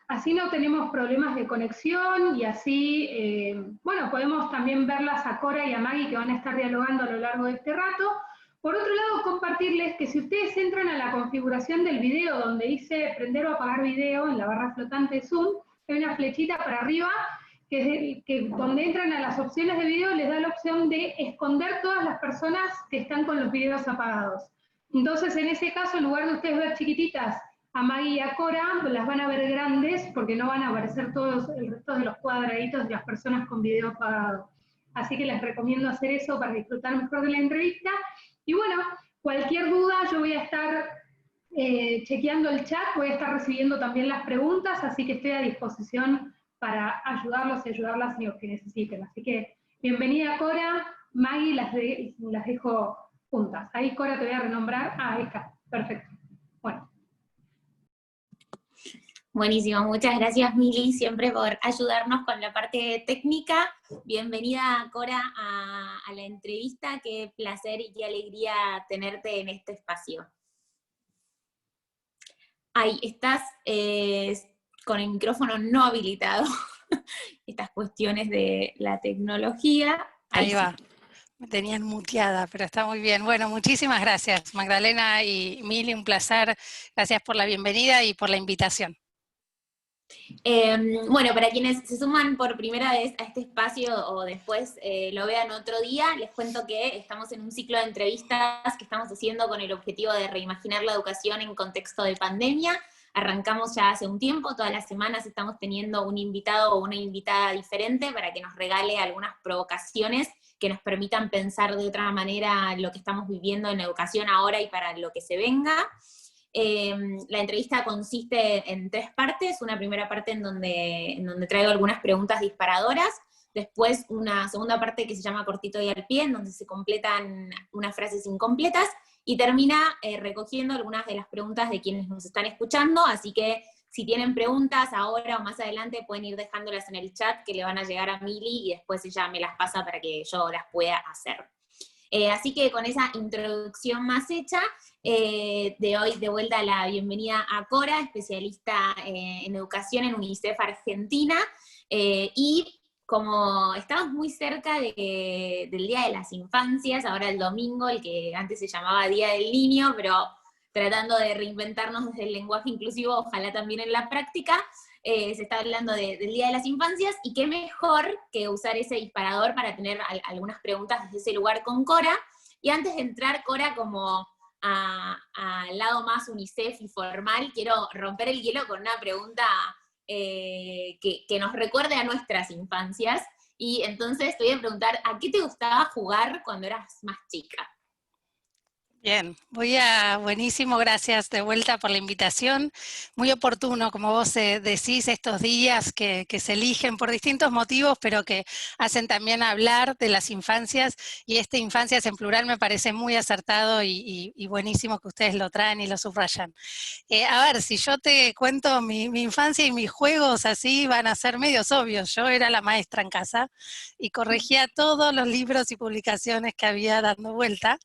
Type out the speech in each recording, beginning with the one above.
Así no tenemos problemas de conexión y así, bueno, podemos también verlas a Cora y a Maggie que van a estar dialogando a lo largo de este rato. Por otro lado, compartirles que si ustedes entran a la configuración del video donde dice prender o apagar video en la barra flotante de Zoom, hay una flechita para arriba que donde entran a las opciones de video les da la opción de esconder todas las personas que están con los videos apagados. Entonces, en ese caso, en lugar de ustedes ver chiquititas a Maggie y a Cora, las van a ver grandes porque no van a aparecer todos el resto de los cuadraditos de las personas con video apagado. Así que les recomiendo hacer eso para disfrutar mejor de la entrevista. Y bueno, cualquier duda yo voy a estar chequeando el chat, voy a estar recibiendo también las preguntas, así que estoy a disposición para ayudarlos y ayudarlas en lo que necesiten. Así que bienvenida Cora, Maggie, las dejo juntas. Ahí Cora te voy a renombrar. Ah, ahí está, perfecto. Bueno. Buenísimo, muchas gracias Mili, siempre por ayudarnos con la parte técnica. Bienvenida Cora a la entrevista, qué placer y qué alegría tenerte en este espacio. Ahí estás con el micrófono no habilitado, estas cuestiones de la tecnología. Ahí va. Me tenían muteada, pero está muy bien. Bueno, muchísimas gracias Magdalena y Mili, un placer. Gracias por la bienvenida y por la invitación. Bueno, para quienes se suman por primera vez a este espacio o después lo vean otro día, les cuento que estamos en un ciclo de entrevistas que estamos haciendo con el objetivo de reimaginar la educación en contexto de pandemia. Arrancamos ya hace un tiempo, todas las semanas estamos teniendo un invitado o una invitada diferente para que nos regale algunas provocaciones que nos permitan pensar de otra manera lo que estamos viviendo en educación ahora y para lo que se venga. La entrevista consiste en 3 partes, una primera parte en donde traigo algunas preguntas disparadoras, después una segunda parte que se llama cortito y al pie, en donde se completan unas frases incompletas, y termina recogiendo algunas de las preguntas de quienes nos están escuchando, así que si tienen preguntas ahora o más adelante pueden ir dejándolas en el chat que le van a llegar a Mili y después ella me las pasa para que yo las pueda hacer. Así que con esa introducción más hecha, de hoy de vuelta la bienvenida a Cora, especialista en educación en UNICEF Argentina, y como estamos muy cerca del Día de las Infancias, ahora el domingo, el que antes se llamaba Día del Niño, pero tratando de reinventarnos desde el lenguaje inclusivo, ojalá también en la práctica, se está hablando del Día de las Infancias, y qué mejor que usar ese disparador para tener algunas preguntas desde ese lugar con Cora. Y antes de entrar, Cora, como al lado más UNICEF y formal, quiero romper el hielo con una pregunta que nos recuerde a nuestras infancias, y entonces te voy a preguntar, ¿a qué te gustaba jugar cuando eras más chica? Bien, buenísimo, gracias de vuelta por la invitación. Muy oportuno, como vos decís, estos días que se eligen por distintos motivos, pero que hacen también hablar de las infancias, y este infancias en plural me parece muy acertado y buenísimo que ustedes lo traen y lo subrayan. A ver, si yo te cuento mi infancia y mis juegos así, van a ser medios obvios. Yo era la maestra en casa y corregía todos los libros y publicaciones que había dando vuelta.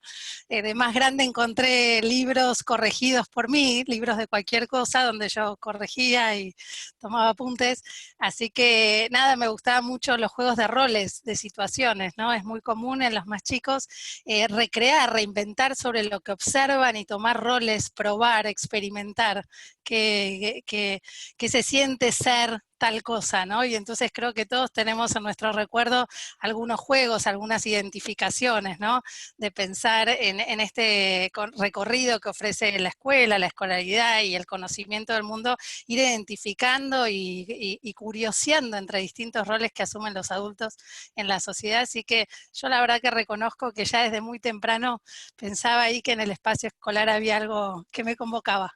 De más grande encontré libros corregidos por mí, libros de cualquier cosa donde yo corregía y tomaba apuntes, así que nada, me gustaban mucho los juegos de roles, de situaciones, ¿no? Es muy común en los más chicos recrear, reinventar sobre lo que observan y tomar roles, probar, experimentar, que se siente ser tal cosa, ¿no? Y entonces creo que todos tenemos en nuestro recuerdo algunos juegos, algunas identificaciones, ¿no? De pensar en este recorrido que ofrece la escuela, la escolaridad y el conocimiento del mundo, ir identificando y curioseando entre distintos roles que asumen los adultos en la sociedad. Así que yo la verdad que reconozco que ya desde muy temprano pensaba ahí que en el espacio escolar había algo que me convocaba.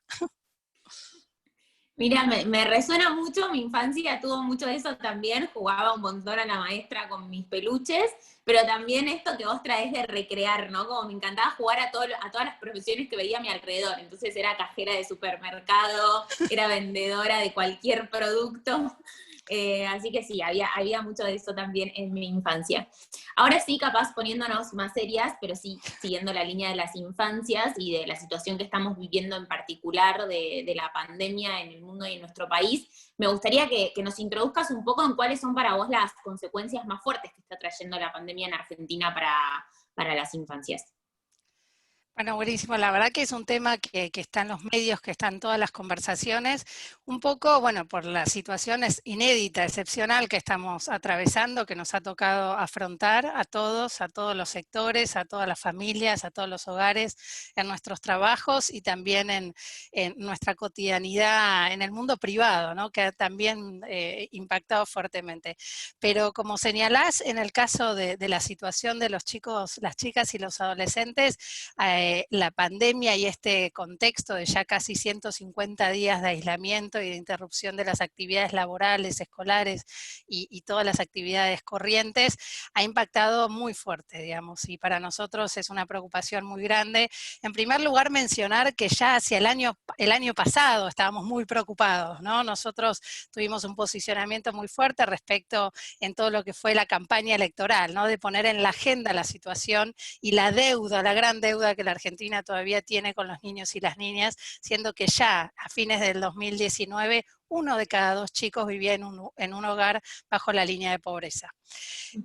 Mira, me resuena mucho, mi infancia tuvo mucho de eso también, jugaba un montón a la maestra con mis peluches, pero también esto que vos traés de recrear, ¿no? Como me encantaba jugar a todas las profesiones que veía a mi alrededor, entonces era cajera de supermercado, era vendedora de cualquier producto, Así que sí, había mucho de eso también en mi infancia. Ahora sí, capaz poniéndonos más serias, pero sí siguiendo la línea de las infancias y de la situación que estamos viviendo en particular de la pandemia en el mundo y en nuestro país, me gustaría que nos introduzcas un poco en cuáles son para vos las consecuencias más fuertes que está trayendo la pandemia en Argentina para las infancias. Bueno, buenísimo. La verdad que es un tema que está en los medios, que está en todas las conversaciones, un poco, bueno, por la situación inédita, excepcional que estamos atravesando, que nos ha tocado afrontar a todos los sectores, a todas las familias, a todos los hogares, en nuestros trabajos y también en nuestra cotidianidad, en el mundo privado, ¿no? Que ha también impactado fuertemente. Pero como señalás, en el caso de la situación de los chicos, las chicas y los adolescentes, la pandemia y este contexto de ya casi 150 días de aislamiento y de interrupción de las actividades laborales, escolares y todas las actividades corrientes, ha impactado muy fuerte, digamos, y para nosotros es una preocupación muy grande. En primer lugar, mencionar que ya hacia el año pasado estábamos muy preocupados, ¿no? Nosotros tuvimos un posicionamiento muy fuerte respecto en todo lo que fue la campaña electoral, ¿no? De poner en la agenda la situación y la deuda, la gran deuda que la Argentina todavía tiene con los niños y las niñas, siendo que ya a fines del 2019 1 de cada 2 chicos vivía en un hogar bajo la línea de pobreza.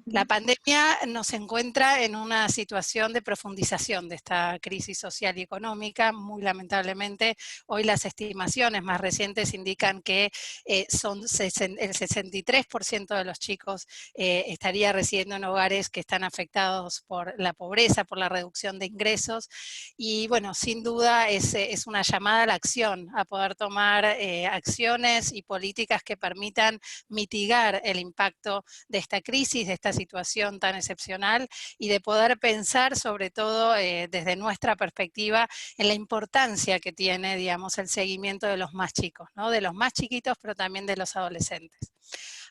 La pandemia nos encuentra en una situación de profundización de esta crisis social y económica. Muy lamentablemente, hoy las estimaciones más recientes indican que el 63% de los chicos estaría residiendo en hogares que están afectados por la pobreza, por la reducción de ingresos. Y bueno, sin duda es una llamada a la acción, a poder tomar acciones y políticas que permitan mitigar el impacto de esta crisis, de esta situación tan excepcional y de poder pensar sobre todo desde nuestra perspectiva en la importancia que tiene, digamos, el seguimiento de los más chicos, ¿no? De los más chiquitos, pero también de los adolescentes.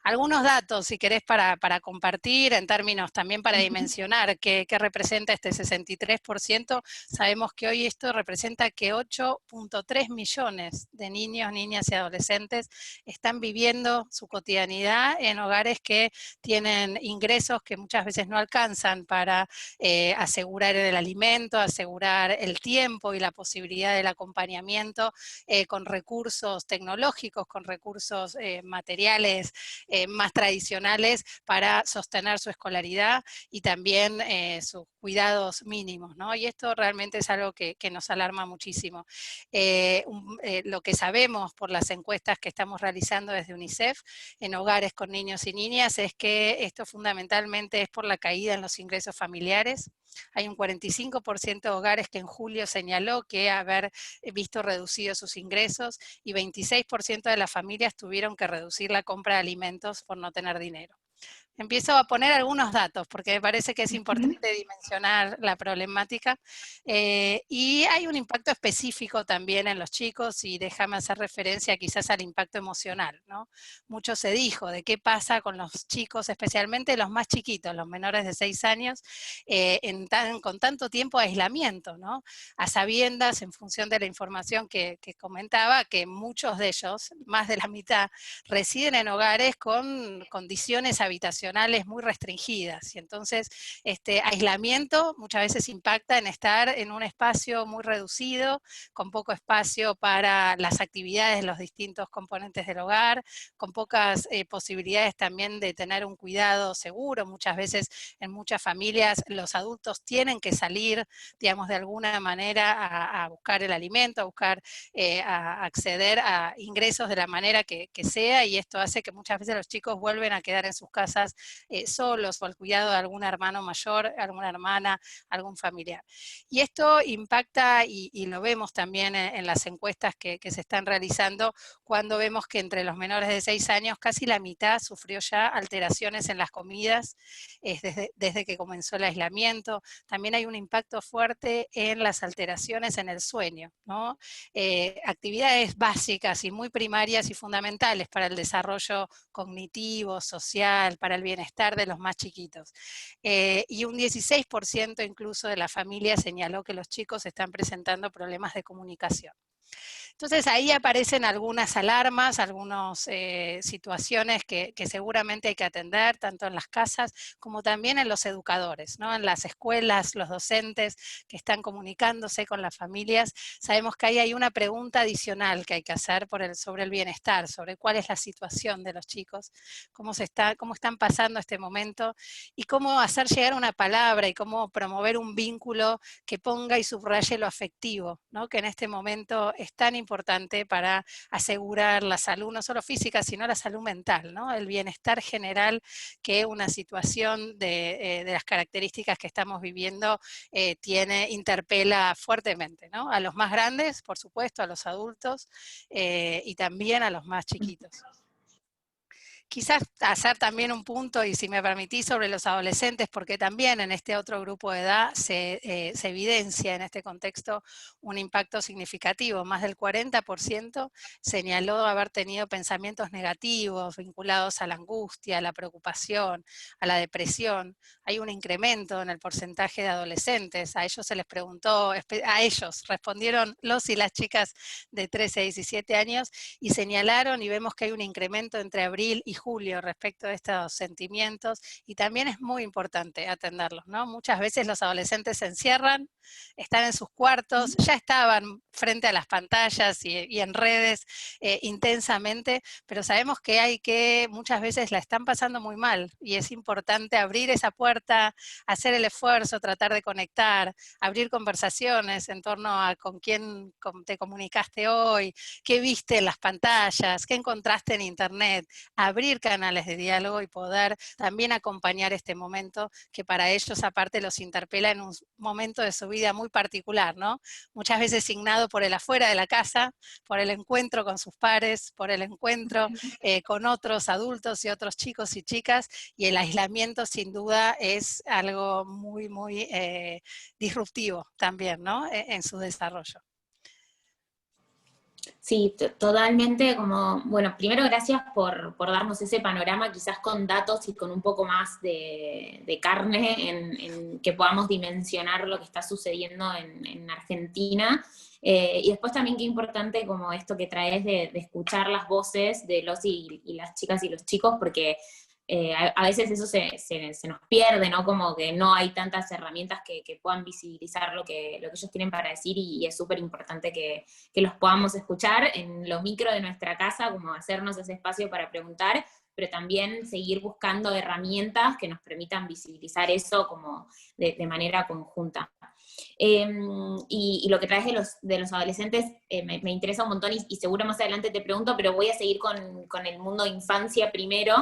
Algunos datos, si querés, para compartir, en términos también para dimensionar qué representa este 63%. Sabemos que hoy esto representa que 8.3 millones de niños, niñas y adolescentes están viviendo su cotidianidad en hogares que tienen ingresos que muchas veces no alcanzan para asegurar el alimento, asegurar el tiempo y la posibilidad del acompañamiento con recursos tecnológicos, con recursos materiales más tradicionales para sostener su escolaridad y también sus cuidados mínimos, ¿no? Y esto realmente es algo que nos alarma muchísimo. Lo que sabemos por las encuestas que estamos realizando desde UNICEF en hogares con niños y niñas es que esto fundamentalmente es por la caída en los ingresos familiares. Hay un 45% de hogares que en julio señaló que haber visto reducidos sus ingresos y 26% de las familias tuvieron que reducir la compra de alimentos por no tener dinero. Empiezo a poner algunos datos porque me parece que es importante dimensionar la problemática y hay un impacto específico también en los chicos y déjame hacer referencia quizás al impacto emocional, ¿no? Mucho se dijo de qué pasa con los chicos, especialmente los más chiquitos, los menores de 6 años, con tanto tiempo de aislamiento, ¿no? A sabiendas, en función de la información que comentaba, que muchos de ellos, más de la mitad, residen en hogares con condiciones habitacionales muy restringidas y entonces este aislamiento muchas veces impacta en estar en un espacio muy reducido, con poco espacio para las actividades de los distintos componentes del hogar, con pocas posibilidades también de tener un cuidado seguro. Muchas veces en muchas familias los adultos tienen que salir, digamos, de alguna manera a buscar el alimento, a buscar, a acceder a ingresos de la manera que sea, y esto hace que muchas veces los chicos vuelven a quedar en sus casas solos o al cuidado de algún hermano mayor, alguna hermana, algún familiar. Y esto impacta, y lo vemos también en las encuestas que se están realizando, cuando vemos que entre los menores de 6 años casi la mitad sufrió ya alteraciones en las comidas desde que comenzó el aislamiento. También hay un impacto fuerte en las alteraciones en el sueño, ¿no? Actividades básicas y muy primarias y fundamentales para el desarrollo cognitivo, social, para el bienestar de los más chiquitos. Y un 16% incluso de la familia señaló que los chicos están presentando problemas de comunicación. Entonces ahí aparecen algunas alarmas, algunas situaciones que seguramente hay que atender, tanto en las casas como también en los educadores, ¿no? En las escuelas, los docentes que están comunicándose con las familias. Sabemos que ahí hay una pregunta adicional que hay que hacer sobre el bienestar, sobre cuál es la situación de los chicos, cómo están pasando este momento y cómo hacer llegar una palabra y cómo promover un vínculo que ponga y subraye lo afectivo, ¿no? Que en este momento es tan importante para asegurar la salud, no solo física, sino la salud mental, ¿no? El bienestar general que una situación de las características que estamos viviendo interpela fuertemente, ¿no? A los más grandes, por supuesto, a los adultos y también a los más chiquitos. Quizás hacer también un punto, y si me permitís, sobre los adolescentes, porque también en este otro grupo de edad se evidencia en este contexto un impacto significativo. Más del 40% señaló haber tenido pensamientos negativos vinculados a la angustia, a la preocupación, a la depresión. Hay un incremento en el porcentaje de adolescentes. A ellos se les preguntó, a ellos respondieron los y las chicas de 13 a 17 años y señalaron, y vemos que hay un incremento entre abril y julio respecto a estos sentimientos, y también es muy importante atenderlos, ¿no? Muchas veces los adolescentes se encierran, están en sus cuartos, ya estaban frente a las pantallas y en redes intensamente, pero sabemos que muchas veces la están pasando muy mal, y es importante abrir esa puerta, hacer el esfuerzo, tratar de conectar, abrir conversaciones en torno a con quién te comunicaste hoy, qué viste en las pantallas, qué encontraste en internet, abrir canales de diálogo y poder también acompañar este momento que para ellos aparte los interpela en un momento de su vida muy particular, ¿no? Muchas veces signado por el afuera de la casa, por el encuentro con sus pares, por el encuentro con otros adultos y otros chicos y chicas, y el aislamiento sin duda es algo muy, muy disruptivo también, ¿no? En su desarrollo. Sí, totalmente, como, bueno, primero gracias por darnos ese panorama, quizás con datos y con un poco más de carne en que podamos dimensionar lo que está sucediendo en Argentina. Y después también qué importante como esto que traes de escuchar las voces de los y las chicas y los chicos, porque a veces eso se nos pierde, ¿no? Como que no hay tantas herramientas que puedan visibilizar lo que ellos tienen para decir, y es súper importante que los podamos escuchar en lo micro de nuestra casa, como hacernos ese espacio para preguntar, pero también seguir buscando herramientas que nos permitan visibilizar eso como de manera conjunta. Y lo que traes de los adolescentes me interesa un montón, y seguro más adelante te pregunto, pero voy a seguir con el mundo de infancia primero.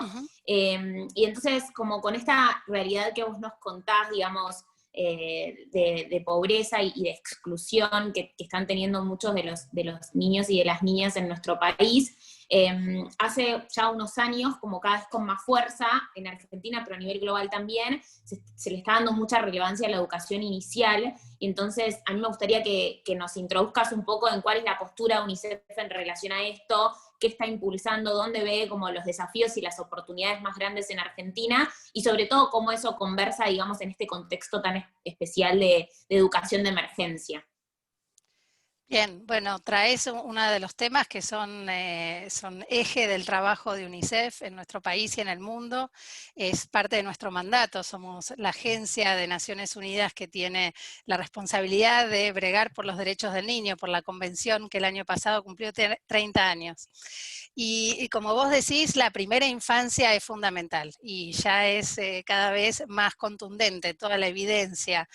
Y entonces, como con esta realidad que vos nos contás, digamos, de pobreza y de exclusión que están teniendo muchos de los niños y de las niñas en nuestro país, hace ya unos años, como cada vez con más fuerza en Argentina, pero a nivel global también, se le está dando mucha relevancia a la educación inicial, y entonces a mí me gustaría que nos introduzcas un poco en cuál es la postura de UNICEF en relación a esto, qué está impulsando, dónde ve como los desafíos y las oportunidades más grandes en Argentina, y sobre todo cómo eso conversa, digamos, en este contexto tan especial de educación de emergencia. Bien, bueno, traes uno de los temas que son eje del trabajo de UNICEF en nuestro país y en el mundo. Es parte de nuestro mandato, somos la agencia de Naciones Unidas que tiene la responsabilidad de bregar por los derechos del niño, por la convención que el año pasado cumplió 30 años. Y como vos decís, la primera infancia es fundamental, y ya es cada vez más contundente toda la evidencia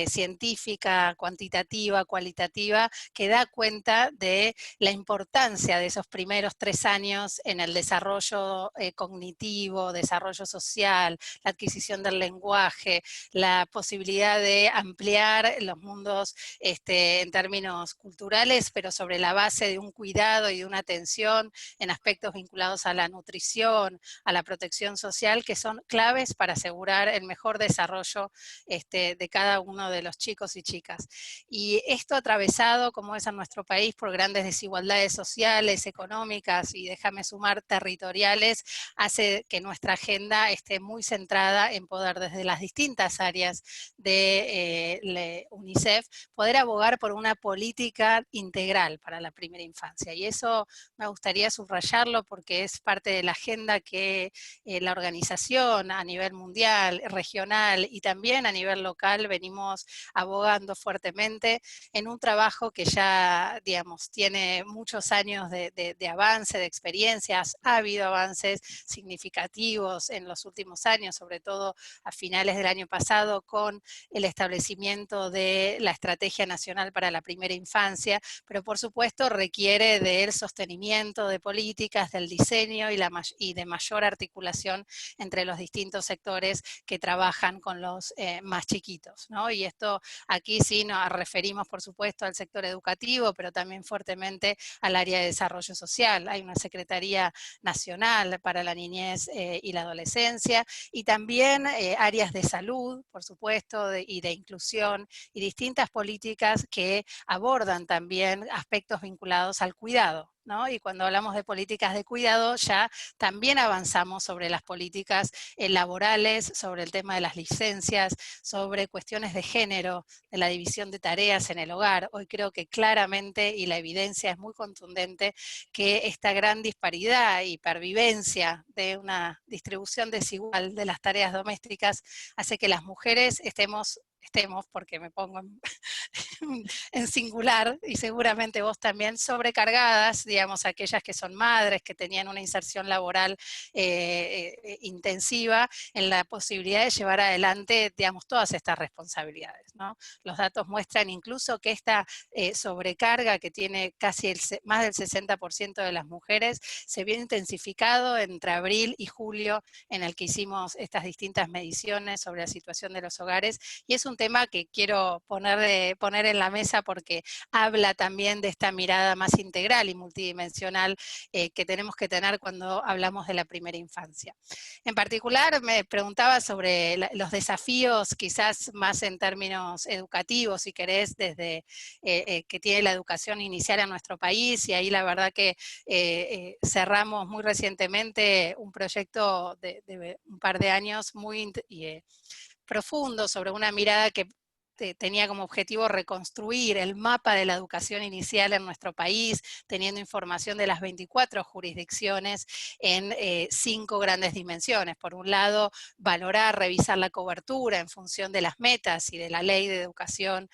científica, cuantitativa, cualitativa, que da cuenta de la importancia de esos primeros 3 años en el desarrollo cognitivo, desarrollo social, la adquisición del lenguaje, la posibilidad de ampliar los mundos en términos culturales, pero sobre la base de un cuidado y de una atención en aspectos vinculados a la nutrición, a la protección social, que son claves para asegurar el mejor desarrollo de cada uno de los chicos y chicas. Y esto atravesado complicado como es en nuestro país por grandes desigualdades sociales, económicas y déjame sumar territoriales, hace que nuestra agenda esté muy centrada en poder desde las distintas áreas de UNICEF poder abogar por una política integral para la primera infancia. Y eso me gustaría subrayarlo porque es parte de la agenda que la organización a nivel mundial, regional y también a nivel local venimos abogando fuertemente en un trabajo que ya, digamos, tiene muchos años de avance, de experiencias. Ha habido avances significativos en los últimos años, sobre todo a finales del año pasado con el establecimiento de la Estrategia Nacional para la Primera Infancia, pero por supuesto requiere del sostenimiento de políticas, del diseño y de mayor articulación entre los distintos sectores que trabajan con los más chiquitos, ¿no? Y esto aquí sí nos referimos por supuesto al sector educativo, pero también fuertemente al área de desarrollo social. Hay una Secretaría Nacional para la Niñez y la Adolescencia, y también áreas de salud, por supuesto, y de inclusión, y distintas políticas que abordan también aspectos vinculados al cuidado, ¿no? Y cuando hablamos de políticas de cuidado, ya también avanzamos sobre las políticas laborales, sobre el tema de las licencias, sobre cuestiones de género, de la división de tareas en el hogar. Hoy creo que claramente, y la evidencia es muy contundente, que esta gran disparidad y pervivencia de una distribución desigual de las tareas domésticas hace que las mujeres estemos, porque me pongo en singular, y seguramente vos también, sobrecargadas, digamos, aquellas que son madres, que tenían una inserción laboral intensiva, en la posibilidad de llevar adelante, digamos, todas estas responsabilidades, ¿no? Los datos muestran incluso que esta sobrecarga que tiene casi más del 60% de las mujeres se vio intensificado entre abril y julio, en el que hicimos estas distintas mediciones sobre la situación de los hogares, y es un tema que quiero poner en la mesa porque habla también de esta mirada más integral y multidimensional que tenemos que tener cuando hablamos de la primera infancia. En particular me preguntaba sobre los desafíos quizás más en términos educativos, si querés, desde que tiene la educación inicial en nuestro país, y ahí la verdad que cerramos muy recientemente un proyecto de un par de años muy profundo sobre una mirada que tenía como objetivo reconstruir el mapa de la educación inicial en nuestro país, teniendo información de las 24 jurisdicciones en 5 grandes dimensiones. Por un lado, valorar, revisar la cobertura en función de las metas y de la ley de educación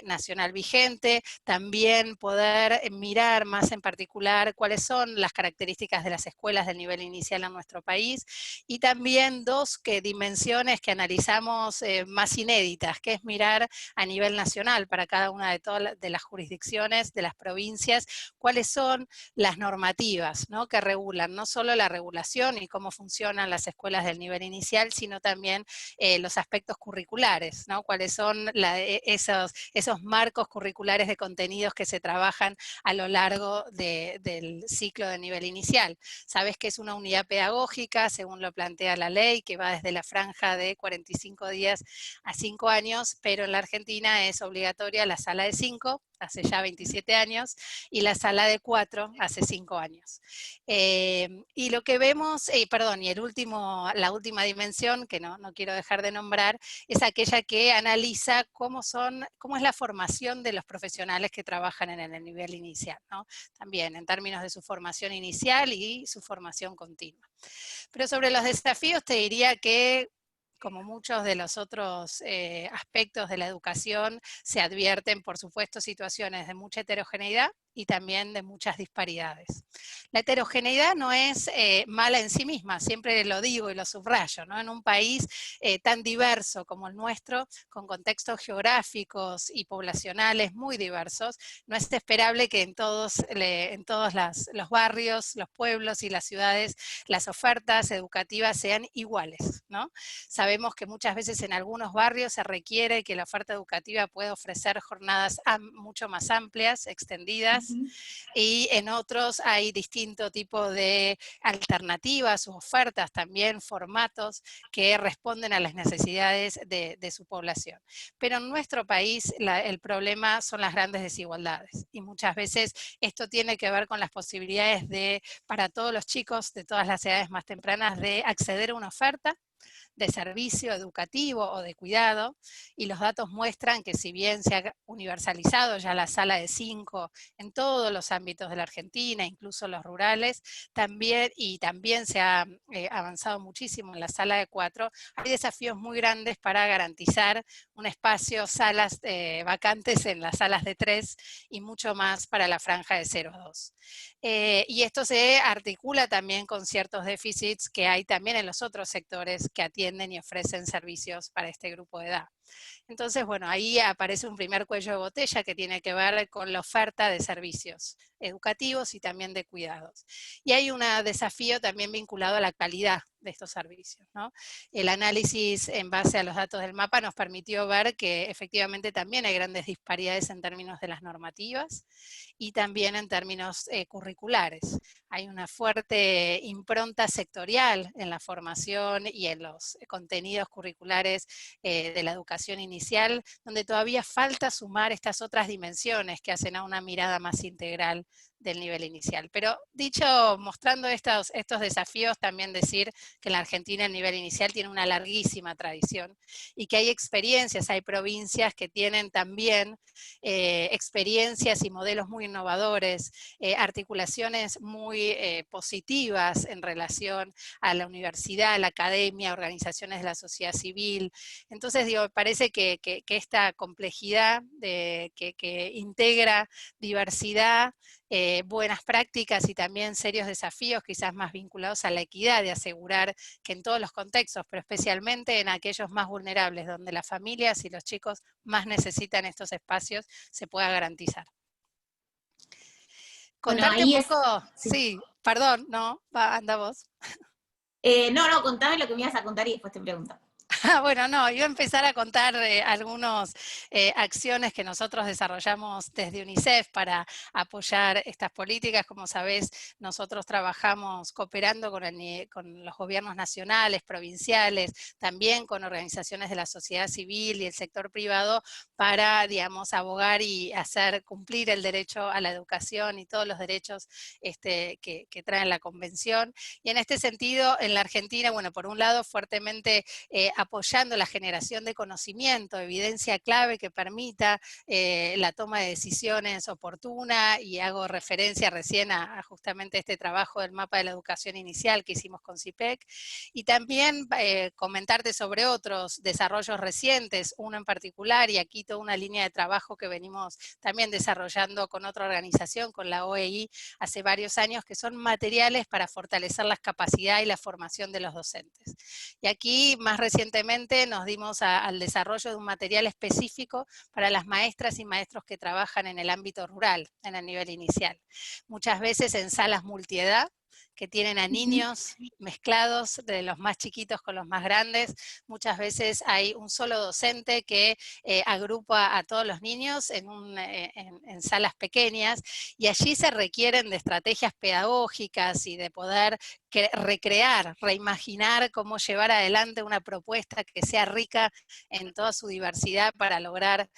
nacional vigente, también poder mirar más en particular cuáles son las características de las escuelas del nivel inicial en nuestro país, y también 2 dimensiones que analizamos más inéditas, que es mirar a nivel nacional para cada una de las jurisdicciones, de las provincias, cuáles son las normativas, ¿no?, que regulan no solo la regulación y cómo funcionan las escuelas del nivel inicial, sino también los aspectos curriculares, ¿no?, cuáles son esos marcos curriculares de contenidos que se trabajan a lo largo del ciclo de nivel inicial. Sabes que es una unidad pedagógica, según lo plantea la ley, que va desde la franja de 45 días a 5 años, pero en la Argentina es obligatoria la sala de 5, hace ya 27 años, y la sala de 4 hace 5 años. Y lo que vemos, y la última dimensión, que no quiero dejar de nombrar, es aquella que analiza cómo es la formación de los profesionales que trabajan en el nivel inicial, ¿no? También en términos de su formación inicial y su formación continua. Pero sobre los desafíos te diría que, como muchos de los otros aspectos de la educación, se advierten, por supuesto, situaciones de mucha heterogeneidad y también de muchas disparidades. La heterogeneidad no es mala en sí misma, siempre lo digo y lo subrayo, ¿no? En un país tan diverso como el nuestro, con contextos geográficos y poblacionales muy diversos, no es esperable que en todos los barrios, los pueblos y las ciudades las ofertas educativas sean iguales, ¿no? Sabemos que muchas veces en algunos barrios se requiere que la oferta educativa pueda ofrecer jornadas mucho más amplias, extendidas, más. Y en otros hay distinto tipo de alternativas u ofertas, también formatos que responden a las necesidades de su población. Pero en nuestro país el problema son las grandes desigualdades y muchas veces esto tiene que ver con las posibilidades para todos los chicos de todas las edades más tempranas de acceder a una oferta de servicio educativo o de cuidado, y los datos muestran que si bien se ha universalizado ya la sala de 5 en todos los ámbitos de la Argentina, incluso los rurales, también se ha avanzado muchísimo en la sala de 4, hay desafíos muy grandes para garantizar un espacio, salas vacantes en las salas de 3 y mucho más para la franja de 0 a 2. Y esto se articula también con ciertos déficits que hay también en los otros sectores que atienden y ofrecen servicios para este grupo de edad. Entonces, bueno, ahí aparece un primer cuello de botella que tiene que ver con la oferta de servicios educativos y también de cuidados. Y hay un desafío también vinculado a la calidad de estos servicios, ¿no? El análisis en base a los datos del mapa nos permitió ver que efectivamente también hay grandes disparidades en términos de las normativas y también en términos curriculares. Hay una fuerte impronta sectorial en la formación y en los contenidos curriculares de la educación inicial, donde todavía falta sumar estas otras dimensiones que hacen a una mirada más integral del nivel inicial. Pero mostrando estos desafíos, también decir que en la Argentina el nivel inicial tiene una larguísima tradición y que hay experiencias, hay provincias que tienen también experiencias y modelos muy innovadores, articulaciones muy positivas en relación a la universidad, a la academia, organizaciones de la sociedad civil. Entonces, parece que esta complejidad que integra diversidad, buenas prácticas y también serios desafíos quizás más vinculados a la equidad, de asegurar que en todos los contextos, pero especialmente en aquellos más vulnerables, donde las familias y los chicos más necesitan estos espacios, se pueda garantizar. Contarte bueno, un poco, sí, perdón, no, anda vos. No, contame lo que me ibas a contar y después te pregunto. Bueno, no, iba a empezar a contar algunas acciones que nosotros desarrollamos desde UNICEF para apoyar estas políticas. Como sabés, nosotros trabajamos cooperando con los gobiernos nacionales, provinciales, también con organizaciones de la sociedad civil y el sector privado para, abogar y hacer cumplir el derecho a la educación y todos los derechos que trae la Convención. Y en este sentido, en la Argentina, bueno, por un lado, fuertemente apoyando la generación de conocimiento, evidencia clave que permita la toma de decisiones oportuna, y hago referencia recién a justamente este trabajo del mapa de la educación inicial que hicimos con CIPEC, y también comentarte sobre otros desarrollos recientes, uno en particular, y aquí toda una línea de trabajo que venimos también desarrollando con otra organización, con la OEI, hace varios años, que son materiales para fortalecer la capacidad y la formación de los docentes. Y aquí, más recientemente, nos dimos al desarrollo de un material específico para las maestras y maestros que trabajan en el ámbito rural, en el nivel inicial. Muchas veces en salas multiedad, que tienen a niños mezclados, de los más chiquitos con los más grandes. Muchas veces hay un solo docente que agrupa a todos los niños en salas pequeñas, y allí se requieren de estrategias pedagógicas y de poder recrear, reimaginar cómo llevar adelante una propuesta que sea rica en toda su diversidad para lograr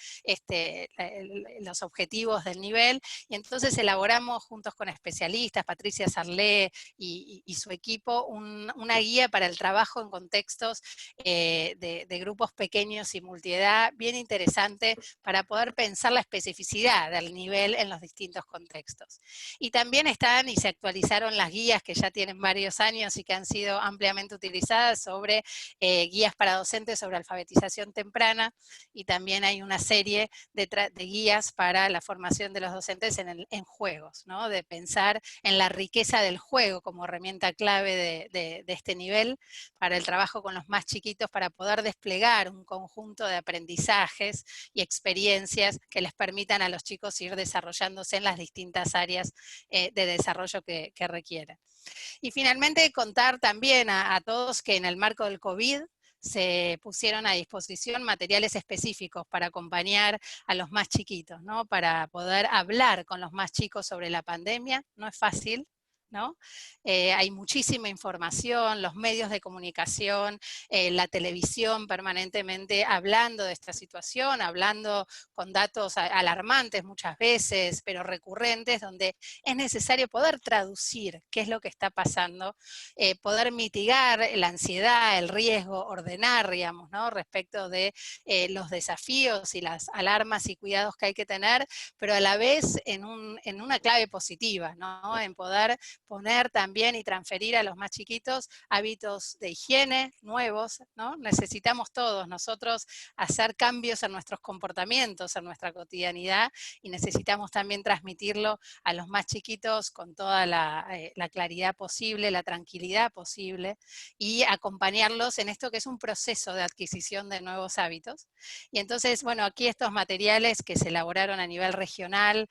los objetivos del nivel. Y entonces elaboramos juntos con especialistas, Patricia Sarlé y su equipo, una guía para el trabajo en contextos de grupos pequeños y multiedad, bien interesante para poder pensar la especificidad del nivel en los distintos contextos. Y también están y se actualizaron las guías que ya tienen varios años y que han sido ampliamente utilizadas sobre guías para docentes sobre alfabetización temprana, y también hay una serie de guías para la formación de los docentes en juegos, ¿no? De pensar en la riqueza del juego como herramienta clave de este nivel para el trabajo con los más chiquitos, para poder desplegar un conjunto de aprendizajes y experiencias que les permitan a los chicos ir desarrollándose en las distintas áreas de desarrollo que requieren. Y finalmente contar también a todos que en el marco del COVID se pusieron a disposición materiales específicos para acompañar a los más chiquitos, ¿no? Para poder hablar con los más chicos sobre la pandemia. No es fácil, ¿no? Hay muchísima información, los medios de comunicación, la televisión permanentemente hablando de esta situación, hablando con datos alarmantes muchas veces, pero recurrentes, donde es necesario poder traducir qué es lo que está pasando, poder mitigar la ansiedad, el riesgo, ordenar, digamos, ¿no? Respecto de los desafíos y las alarmas y cuidados que hay que tener, pero a la vez en una clave positiva, ¿no? En poder poner también y transferir a los más chiquitos hábitos de higiene nuevos, ¿no? Necesitamos todos nosotros hacer cambios en nuestros comportamientos, en nuestra cotidianidad, y necesitamos también transmitirlo a los más chiquitos con toda la claridad posible, la tranquilidad posible, y acompañarlos en esto que es un proceso de adquisición de nuevos hábitos. Y entonces, bueno, aquí estos materiales que se elaboraron a nivel regional,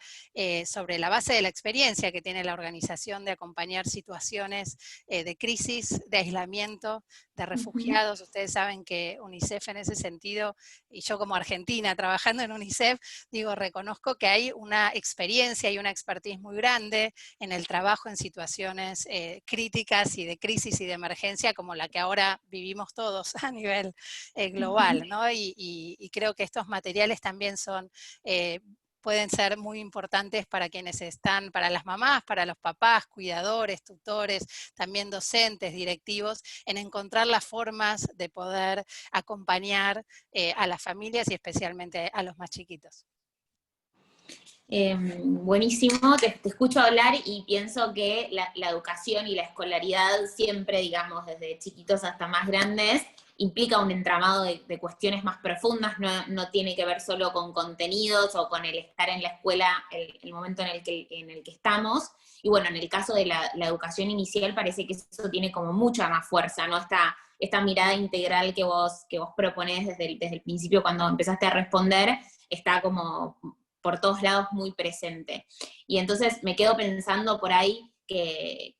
sobre la base de la experiencia que tiene la organización de acompañar situaciones de crisis, de aislamiento, de refugiados. Ustedes saben que UNICEF en ese sentido, y yo como argentina trabajando en UNICEF, digo, reconozco que hay una experiencia y una expertise muy grande en el trabajo en situaciones críticas y de crisis y de emergencia como la que ahora vivimos todos a nivel global, ¿no? Y creo que estos materiales también son pueden ser muy importantes para quienes están, para las mamás, para los papás, cuidadores, tutores, también docentes, directivos, en encontrar las formas de poder acompañar a las familias y especialmente a los más chiquitos. Buenísimo, te escucho hablar y pienso que la educación y la escolaridad siempre, digamos, desde chiquitos hasta más grandes, implica un entramado de cuestiones más profundas, no tiene que ver solo con contenidos o con el estar en la escuela el momento en el que estamos. Y bueno, en el caso de la educación inicial parece que eso tiene como mucha más fuerza, ¿no? Esta mirada integral que vos proponés desde el principio cuando empezaste a responder, está como por todos lados muy presente. Y entonces me quedo pensando por ahí que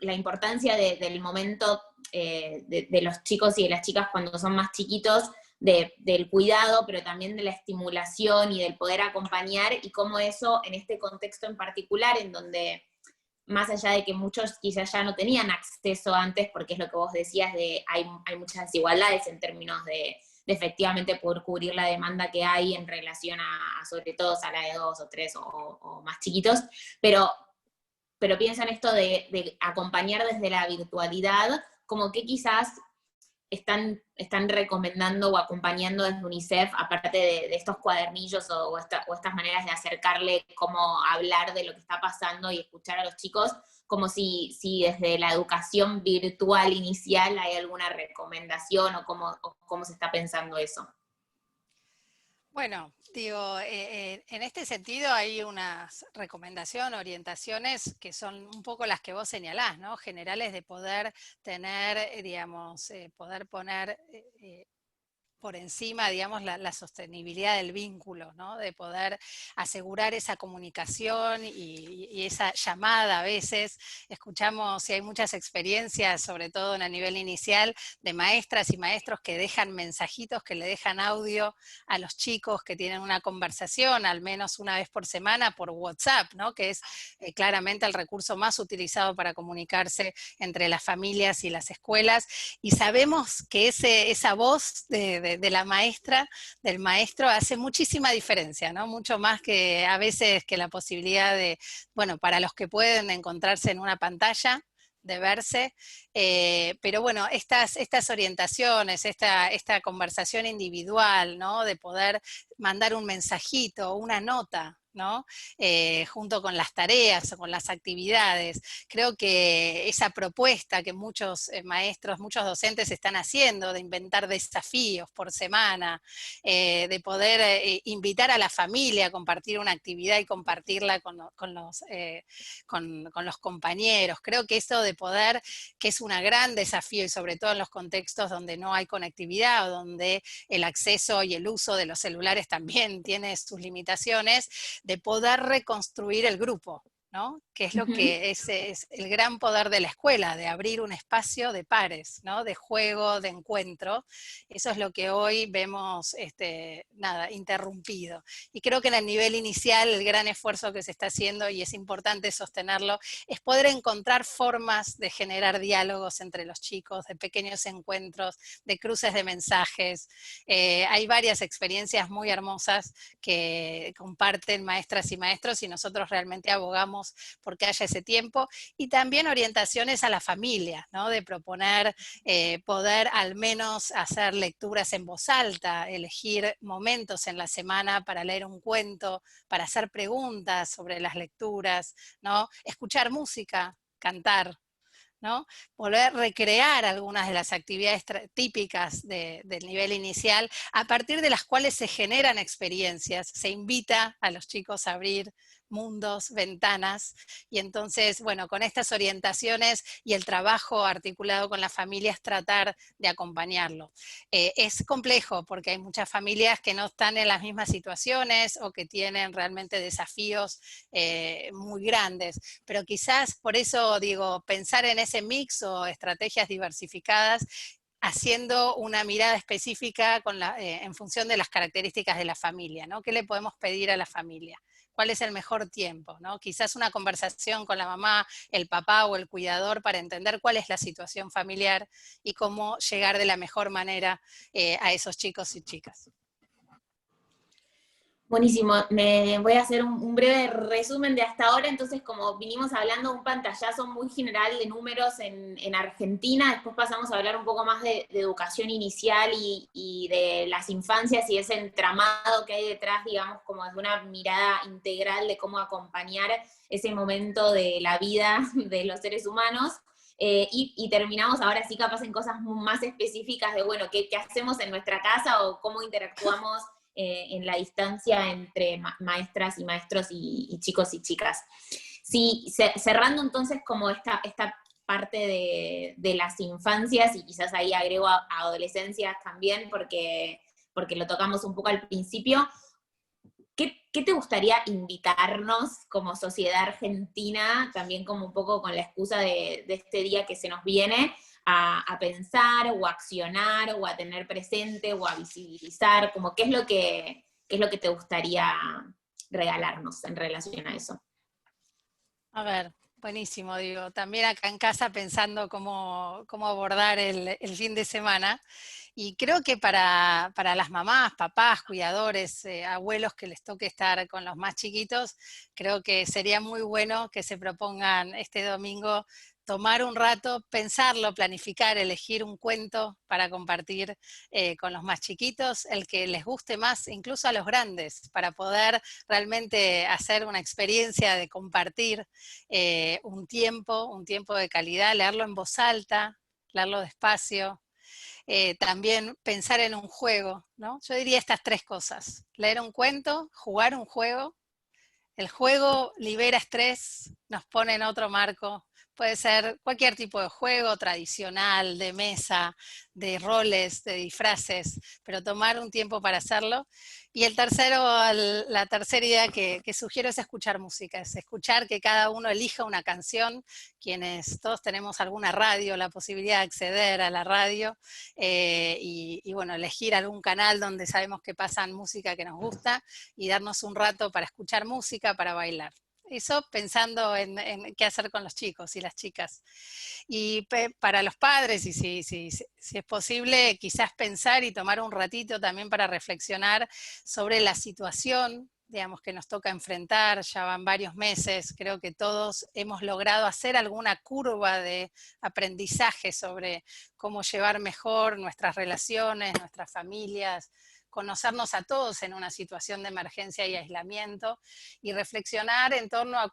la importancia del momento de los chicos y de las chicas cuando son más chiquitos, del cuidado, pero también de la estimulación y del poder acompañar, y cómo eso en este contexto en particular, en donde más allá de que muchos quizás ya no tenían acceso antes, porque es lo que vos decías, hay muchas desigualdades en términos de efectivamente poder cubrir la demanda que hay en relación a sobre todo a la de 2 o 3 o más chiquitos, pero piensa en esto de acompañar desde la virtualidad, como que quizás están recomendando o acompañando desde UNICEF, aparte de estos cuadernillos o estas maneras de acercarle cómo hablar de lo que está pasando y escuchar a los chicos, como si desde la educación virtual inicial hay alguna recomendación o cómo se está pensando eso. Bueno, digo, en este sentido hay unas recomendaciones, orientaciones que son un poco las que vos señalás, ¿no? Generales de poder tener, digamos, poder poner por encima, digamos, la sostenibilidad del vínculo, ¿no? De poder asegurar esa comunicación y esa llamada a veces. Escuchamos, y hay muchas experiencias, sobre todo en el nivel inicial, de maestras y maestros que dejan mensajitos, que le dejan audio a los chicos, que tienen una conversación al menos una vez por semana por WhatsApp, ¿no? Que es claramente el recurso más utilizado para comunicarse entre las familias y las escuelas, y sabemos que esa voz de la maestra, del maestro, hace muchísima diferencia, ¿no? Mucho más que a veces que la posibilidad de, bueno, para los que pueden encontrarse en una pantalla, de verse, pero bueno, estas orientaciones, esta conversación individual, ¿no? De poder mandar un mensajito, una nota, ¿no? Junto con las tareas o con las actividades. Creo que esa propuesta que muchos maestros, muchos docentes están haciendo de inventar desafíos por semana, de poder invitar a la familia a compartir una actividad y compartirla con los compañeros. Creo que eso de poder, que es un gran desafío y sobre todo en los contextos donde no hay conectividad o donde el acceso y el uso de los celulares también tiene sus limitaciones, de poder reconstruir el grupo, ¿no? que es lo que es el gran poder de la escuela, de abrir un espacio de pares, ¿no? De juego, de encuentro. Eso es lo que hoy vemos interrumpido. Y creo que en el nivel inicial el gran esfuerzo que se está haciendo, y es importante sostenerlo, es poder encontrar formas de generar diálogos entre los chicos, de pequeños encuentros, de cruces de mensajes. Hay varias experiencias muy hermosas que comparten maestras y maestros, y nosotros realmente abogamos porque haya ese tiempo, y también orientaciones a la familia, ¿no? De proponer poder al menos hacer lecturas en voz alta, elegir momentos en la semana para leer un cuento, para hacer preguntas sobre las lecturas, ¿no? Escuchar música, cantar, ¿no? Volver a recrear algunas de las actividades típicas del nivel inicial, a partir de las cuales se generan experiencias, se invita a los chicos a abrir mundos, ventanas, y entonces, bueno, con estas orientaciones y el trabajo articulado con las familias, tratar de acompañarlo. Es complejo porque hay muchas familias que no están en las mismas situaciones o que tienen realmente desafíos muy grandes, pero quizás por eso digo, pensar en ese mix o estrategias diversificadas, haciendo una mirada específica en función de las características de la familia, ¿no? ¿Qué le podemos pedir a la familia? ¿Cuál es el mejor tiempo, ¿no? Quizás una conversación con la mamá, el papá o el cuidador para entender cuál es la situación familiar y cómo llegar de la mejor manera a esos chicos y chicas. Buenísimo, me voy a hacer un breve resumen de hasta ahora. Entonces, como vinimos hablando, un pantallazo muy general de números en Argentina, después pasamos a hablar un poco más de educación inicial y de las infancias y ese entramado que hay detrás, digamos, como de una mirada integral de cómo acompañar ese momento de la vida de los seres humanos. Y terminamos ahora sí capaz en cosas más específicas de, bueno, qué hacemos en nuestra casa o cómo interactuamos en la distancia entre maestras y maestros y chicos y chicas. Sí, cerrando entonces como esta parte de las infancias, y quizás ahí agrego a adolescencias también, porque lo tocamos un poco al principio, ¿qué te gustaría invitarnos como sociedad argentina, también como un poco con la excusa de este día que se nos viene, a pensar o a accionar o a tener presente o a visibilizar? Como qué es lo que te gustaría regalarnos en relación a eso? A ver, buenísimo, digo, también acá en casa pensando cómo abordar el fin de semana, y creo que para las mamás, papás, cuidadores, abuelos que les toque estar con los más chiquitos, creo que sería muy bueno que se propongan este domingo tomar un rato, pensarlo, planificar, elegir un cuento para compartir con los más chiquitos, el que les guste más, incluso a los grandes, para poder realmente hacer una experiencia de compartir un tiempo de calidad, leerlo en voz alta, leerlo despacio. También pensar en un juego, ¿no? Yo diría estas tres cosas: leer un cuento, jugar un juego. El juego libera estrés, nos pone en otro marco. Puede ser cualquier tipo de juego, tradicional, de mesa, de roles, de disfraces, pero tomar un tiempo para hacerlo. Y el tercero, la tercera idea que sugiero es escuchar música, es escuchar que cada uno elija una canción, quienes todos tenemos alguna radio, la posibilidad de acceder a la radio, y bueno, elegir algún canal donde sabemos que pasan música que nos gusta y darnos un rato para escuchar música, para bailar. Eso pensando en qué hacer con los chicos y las chicas. Y para los padres, y si es posible, quizás pensar y tomar un ratito también para reflexionar sobre la situación, digamos, que nos toca enfrentar. Ya van varios meses, creo que todos hemos logrado hacer alguna curva de aprendizaje sobre cómo llevar mejor nuestras relaciones, nuestras familias, conocernos a todos en una situación de emergencia y aislamiento, y reflexionar en torno a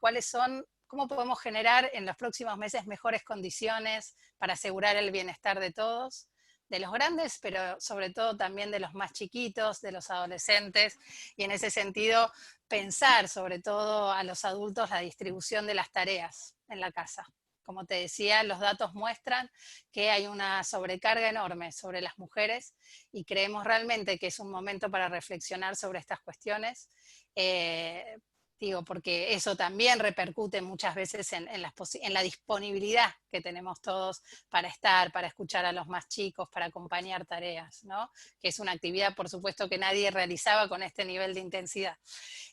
cómo podemos generar en los próximos meses mejores condiciones para asegurar el bienestar de todos, de los grandes, pero sobre todo también de los más chiquitos, de los adolescentes, y en ese sentido pensar sobre todo a los adultos la distribución de las tareas en la casa. Como te decía, los datos muestran que hay una sobrecarga enorme sobre las mujeres, y creemos realmente que es un momento para reflexionar sobre estas cuestiones, Digo, porque eso también repercute muchas veces en la disponibilidad que tenemos todos para estar, para escuchar a los más chicos, para acompañar tareas, ¿no? Que es una actividad, por supuesto, que nadie realizaba con este nivel de intensidad.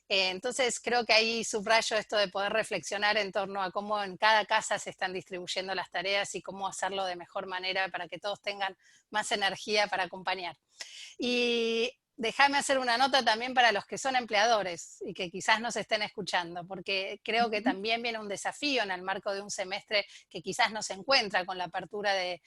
Entonces creo que ahí subrayo esto de poder reflexionar en torno a cómo en cada casa se están distribuyendo las tareas y cómo hacerlo de mejor manera para que todos tengan más energía para acompañar. Y déjame hacer una nota también para los que son empleadores y que quizás nos estén escuchando, porque creo que también viene un desafío en el marco de un semestre que quizás no se encuentra con la apertura de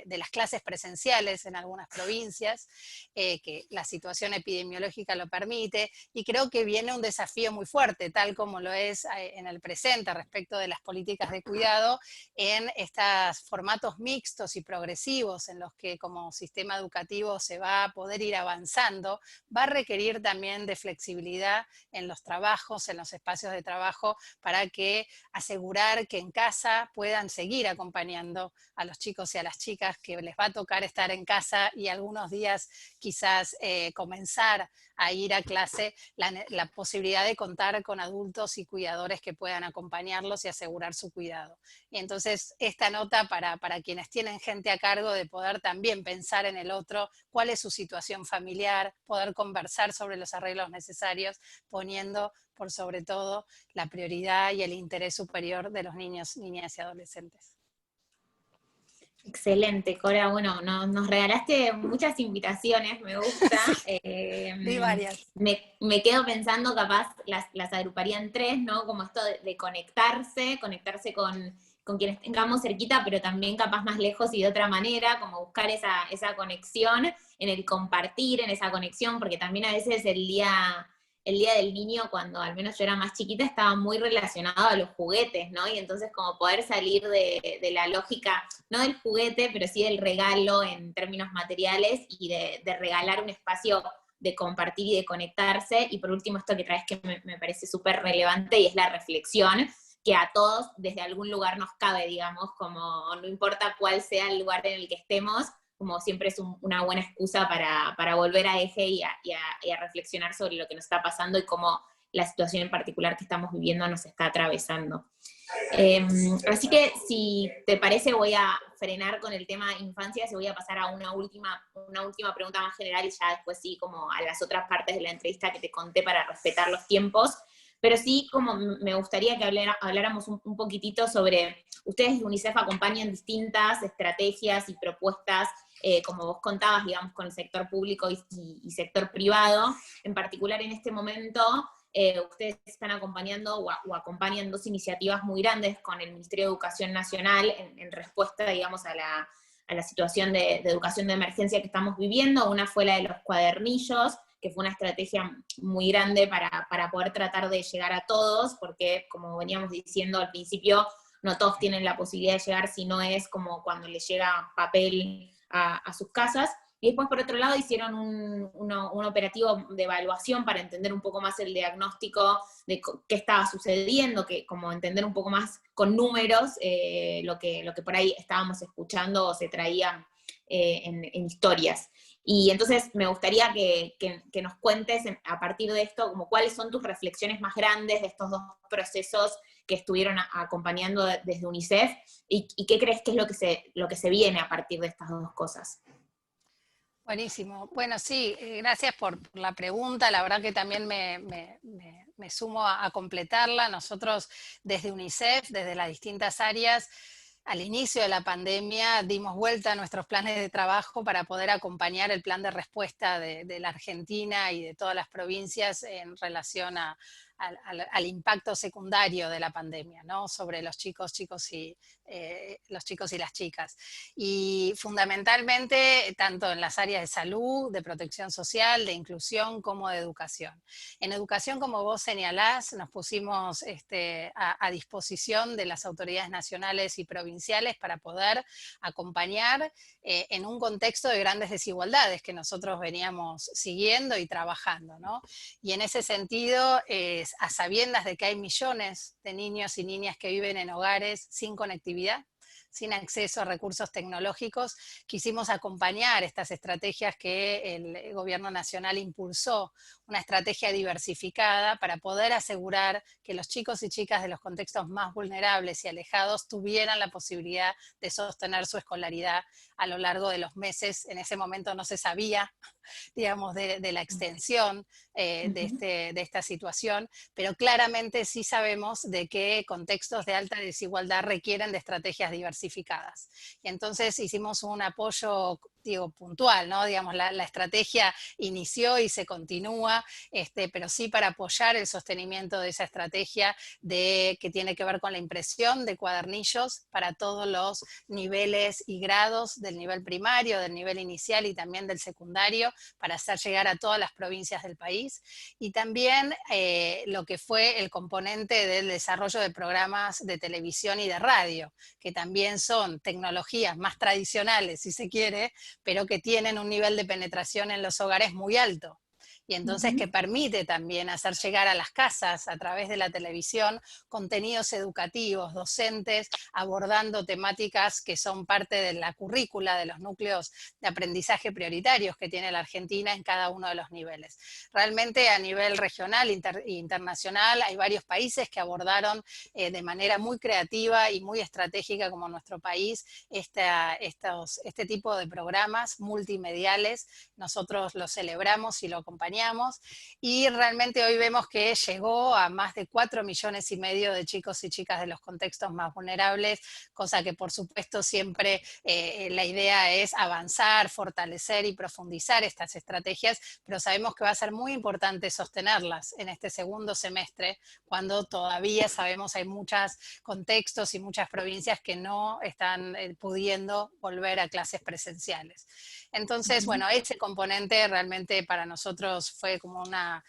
las clases presenciales en algunas provincias, que la situación epidemiológica lo permite, y creo que viene un desafío muy fuerte, tal como lo es en el presente respecto de las políticas de cuidado, en estos formatos mixtos y progresivos en los que como sistema educativo se va a poder ir avanzando, va a requerir también de flexibilidad en los trabajos, en los espacios de trabajo, para que asegurar que en casa puedan seguir acompañando a los chicos y a las chicas que les va a tocar estar en casa y algunos días quizás comenzar a ir a clase, la posibilidad de contar con adultos y cuidadores que puedan acompañarlos y asegurar su cuidado. Y entonces esta nota para quienes tienen gente a cargo, de poder también pensar en el otro, cuál es su situación familiar, poder conversar sobre los arreglos necesarios, poniendo por sobre todo la prioridad y el interés superior de los niños, niñas y adolescentes. Excelente, Cora. Bueno, nos regalaste muchas invitaciones, me gusta. Di varias. Me quedo pensando, capaz las agruparía en tres, ¿no? Como esto de conectarse con quienes tengamos cerquita, pero también capaz más lejos y de otra manera, como buscar esa conexión, en el compartir, en esa conexión, porque también a veces el día del niño, cuando al menos yo era más chiquita, estaba muy relacionado a los juguetes, ¿no? Y entonces como poder salir de la lógica, no del juguete, pero sí del regalo en términos materiales, y de regalar un espacio de compartir y de conectarse. Y por último, esto que traes que me parece súper relevante, y es la reflexión, que a todos desde algún lugar nos cabe, digamos, como no importa cuál sea el lugar en el que estemos, como siempre es una buena excusa para volver a eje y a reflexionar sobre lo que nos está pasando y cómo la situación en particular que estamos viviendo nos está atravesando. Así que, si te parece, voy a frenar con el tema infancias y voy a pasar a una última pregunta más general, y ya después sí, como a las otras partes de la entrevista que te conté para respetar los tiempos. Pero sí, como me gustaría que habláramos un poquitito sobre, ustedes de UNICEF acompañan distintas estrategias y propuestas, como vos contabas, digamos, con el sector público y sector privado. En particular, en este momento, ustedes están acompañando o acompañan dos iniciativas muy grandes con el Ministerio de Educación Nacional en respuesta, digamos, a la situación de educación de emergencia que estamos viviendo. Una fue la de los cuadernillos, que fue una estrategia muy grande para poder tratar de llegar a todos, porque, como veníamos diciendo al principio, no todos tienen la posibilidad de llegar, si no es como cuando les llega papel a sus casas. Y después, por otro lado, hicieron un operativo de evaluación para entender un poco más el diagnóstico de qué estaba sucediendo, que como entender un poco más con números lo que por ahí estábamos escuchando o se traía en historias. Y entonces me gustaría que nos cuentes a partir de esto, como cuáles son tus reflexiones más grandes de estos dos procesos que estuvieron acompañando desde UNICEF, y qué crees que es lo que se viene a partir de estas dos cosas. Buenísimo. Bueno, sí, gracias por la pregunta. La verdad que también me sumo a completarla. Nosotros desde UNICEF, desde las distintas áreas, al inicio de la pandemia dimos vuelta a nuestros planes de trabajo para poder acompañar el plan de respuesta de la Argentina y de todas las provincias en relación al impacto secundario de la pandemia, ¿no? Sobre los chicos y las chicas. Y fundamentalmente, tanto en las áreas de salud, de protección social, de inclusión, como de educación. En educación, como vos señalás, nos pusimos a disposición de las autoridades nacionales y provinciales para poder acompañar en un contexto de grandes desigualdades que nosotros veníamos siguiendo y trabajando, ¿no? Y en ese sentido, a sabiendas de que hay millones de niños y niñas que viven en hogares sin conectividad, sin acceso a recursos tecnológicos. Quisimos acompañar estas estrategias que el gobierno nacional impulsó, una estrategia diversificada para poder asegurar que los chicos y chicas de los contextos más vulnerables y alejados tuvieran la posibilidad de sostener su escolaridad a lo largo de los meses. En ese momento no se sabía, digamos, de la extensión de esta situación, pero claramente sí sabemos de que contextos de alta desigualdad requieren de estrategias diversificadas. Y entonces hicimos un apoyo, digo, puntual, ¿no? Digamos, la estrategia inició y se continúa, pero sí para apoyar el sostenimiento de esa estrategia que tiene que ver con la impresión de cuadernillos para todos los niveles y grados del nivel primario, del nivel inicial y también del secundario, para hacer llegar a todas las provincias del país, y también lo que fue el componente del desarrollo de programas de televisión y de radio, que también son tecnologías más tradicionales, si se quiere, pero que tienen un nivel de penetración en los hogares muy alto. Y entonces que permite también hacer llegar a las casas a través de la televisión contenidos educativos, docentes, abordando temáticas que son parte de la currícula, de los núcleos de aprendizaje prioritarios que tiene la Argentina en cada uno de los niveles. Realmente a nivel regional e internacional hay varios países que abordaron de manera muy creativa y muy estratégica, como nuestro país, este tipo de programas multimediales. Nosotros lo celebramos y lo acompañamos, y realmente hoy vemos que llegó a más de 4,5 millones de chicos y chicas de los contextos más vulnerables, cosa que por supuesto siempre la idea es avanzar, fortalecer y profundizar estas estrategias, pero sabemos que va a ser muy importante sostenerlas en este segundo semestre, cuando todavía sabemos hay muchos contextos y muchas provincias que no están pudiendo volver a clases presenciales. Entonces, bueno, ese componente realmente para nosotros fue como una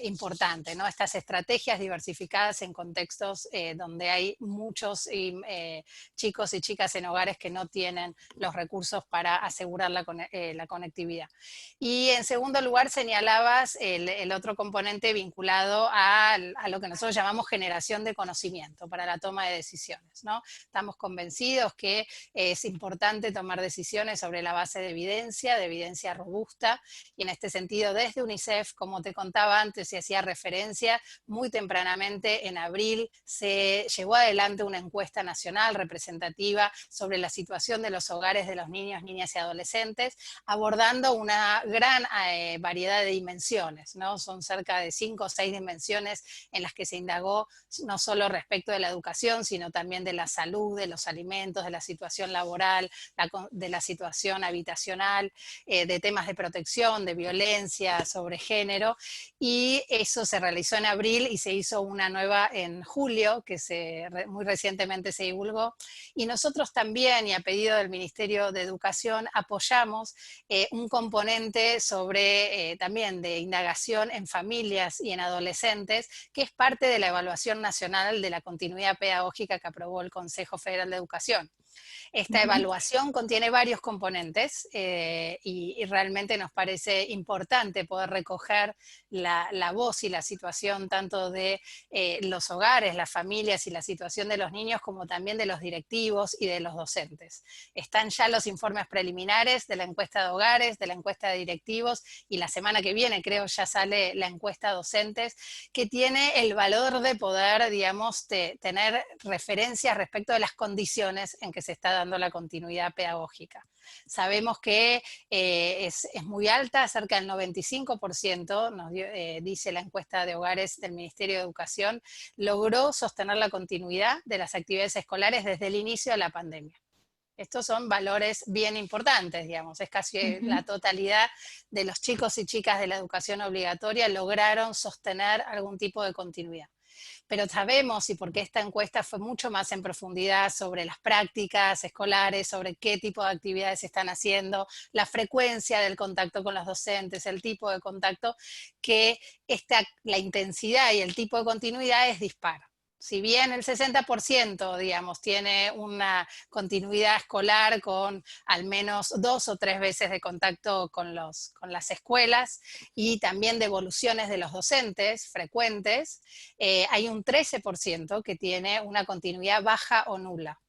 importante, ¿no? Estas estrategias diversificadas en contextos donde hay muchos chicos y chicas en hogares que no tienen los recursos para asegurar la conectividad. Y en segundo lugar señalabas el otro componente vinculado a lo que nosotros llamamos generación de conocimiento para la toma de decisiones, ¿no? Estamos convencidos que es importante tomar decisiones sobre la base de evidencia robusta, y en este sentido desde UNICEF, como te contaba antes y hacía referencia, muy tempranamente en abril se llevó adelante una encuesta nacional representativa sobre la situación de los hogares de los niños, niñas y adolescentes, abordando una gran variedad de dimensiones, ¿no? Son cerca de 5 o 6 dimensiones en las que se indagó no solo respecto de la educación, sino también de la salud, de los alimentos, de la situación laboral, de la situación habitacional, de temas de protección, de violencia, sobre género, y eso se realizó en abril y se hizo una nueva en julio, que muy recientemente se divulgó, y nosotros también, y a pedido del Ministerio de Educación, apoyamos un componente sobre también de indagación en familias y en adolescentes, que es parte de la evaluación nacional de la continuidad pedagógica que aprobó el Consejo Federal de Educación. Esta evaluación contiene varios componentes y realmente nos parece importante poder recoger la voz y la situación tanto de los hogares, las familias y la situación de los niños, como también de los directivos y de los docentes. Están ya los informes preliminares de la encuesta de hogares, de la encuesta de directivos, y la semana que viene creo ya sale la encuesta docentes, que tiene el valor de poder, digamos, tener referencias respecto de las condiciones en que se está dando la continuidad pedagógica. Sabemos que es muy alta, cerca del 95%, dice la encuesta de hogares del Ministerio de Educación, logró sostener la continuidad de las actividades escolares desde el inicio de la pandemia. Estos son valores bien importantes, digamos, es casi la totalidad de los chicos y chicas de la educación obligatoria lograron sostener algún tipo de continuidad. Pero sabemos, y porque esta encuesta fue mucho más en profundidad sobre las prácticas escolares, sobre qué tipo de actividades están haciendo, la frecuencia del contacto con los docentes, el tipo de contacto, que la intensidad y el tipo de continuidad es dispar. Si bien el 60%, digamos, tiene una continuidad escolar con al menos 2 o 3 veces de contacto con las escuelas, y también devoluciones de los docentes frecuentes, hay un 13% que tiene una continuidad baja o nula.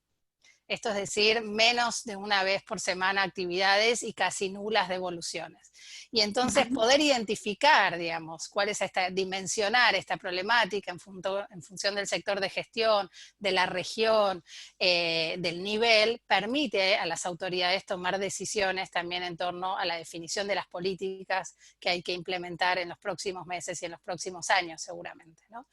Esto es decir, menos de una vez por semana actividades y casi nulas devoluciones. Y entonces poder identificar, digamos, cuál es dimensionar esta problemática en función del sector de gestión, de la región, del nivel, permite a las autoridades tomar decisiones también en torno a la definición de las políticas que hay que implementar en los próximos meses y en los próximos años seguramente, ¿no?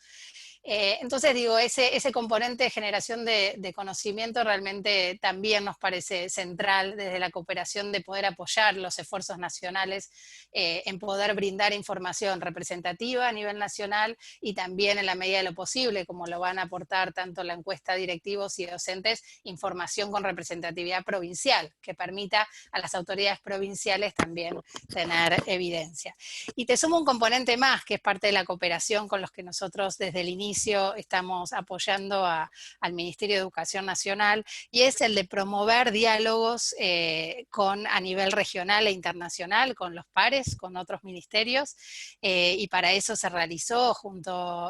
Entonces digo, ese componente de generación de conocimiento realmente también nos parece central desde la cooperación, de poder apoyar los esfuerzos nacionales en poder brindar información representativa a nivel nacional y también en la medida de lo posible, como lo van a aportar tanto la encuesta de directivos y docentes, información con representatividad provincial, que permita a las autoridades provinciales también tener evidencia. Y te sumo un componente más, que es parte de la cooperación con los que nosotros desde el inicio estamos apoyando al Ministerio de Educación Nacional, y es el de promover diálogos a nivel regional e internacional, con los pares, con otros ministerios, y para eso se realizó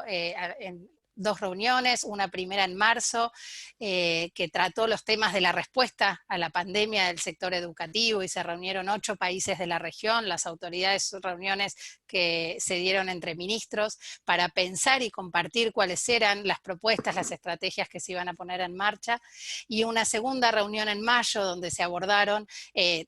en 2 reuniones, una primera en marzo, que trató los temas de la respuesta a la pandemia del sector educativo, y se reunieron 8 países de la región, las autoridades, reuniones que se dieron entre ministros, para pensar y compartir cuáles eran las propuestas, las estrategias que se iban a poner en marcha, y una segunda reunión en mayo, donde se abordaron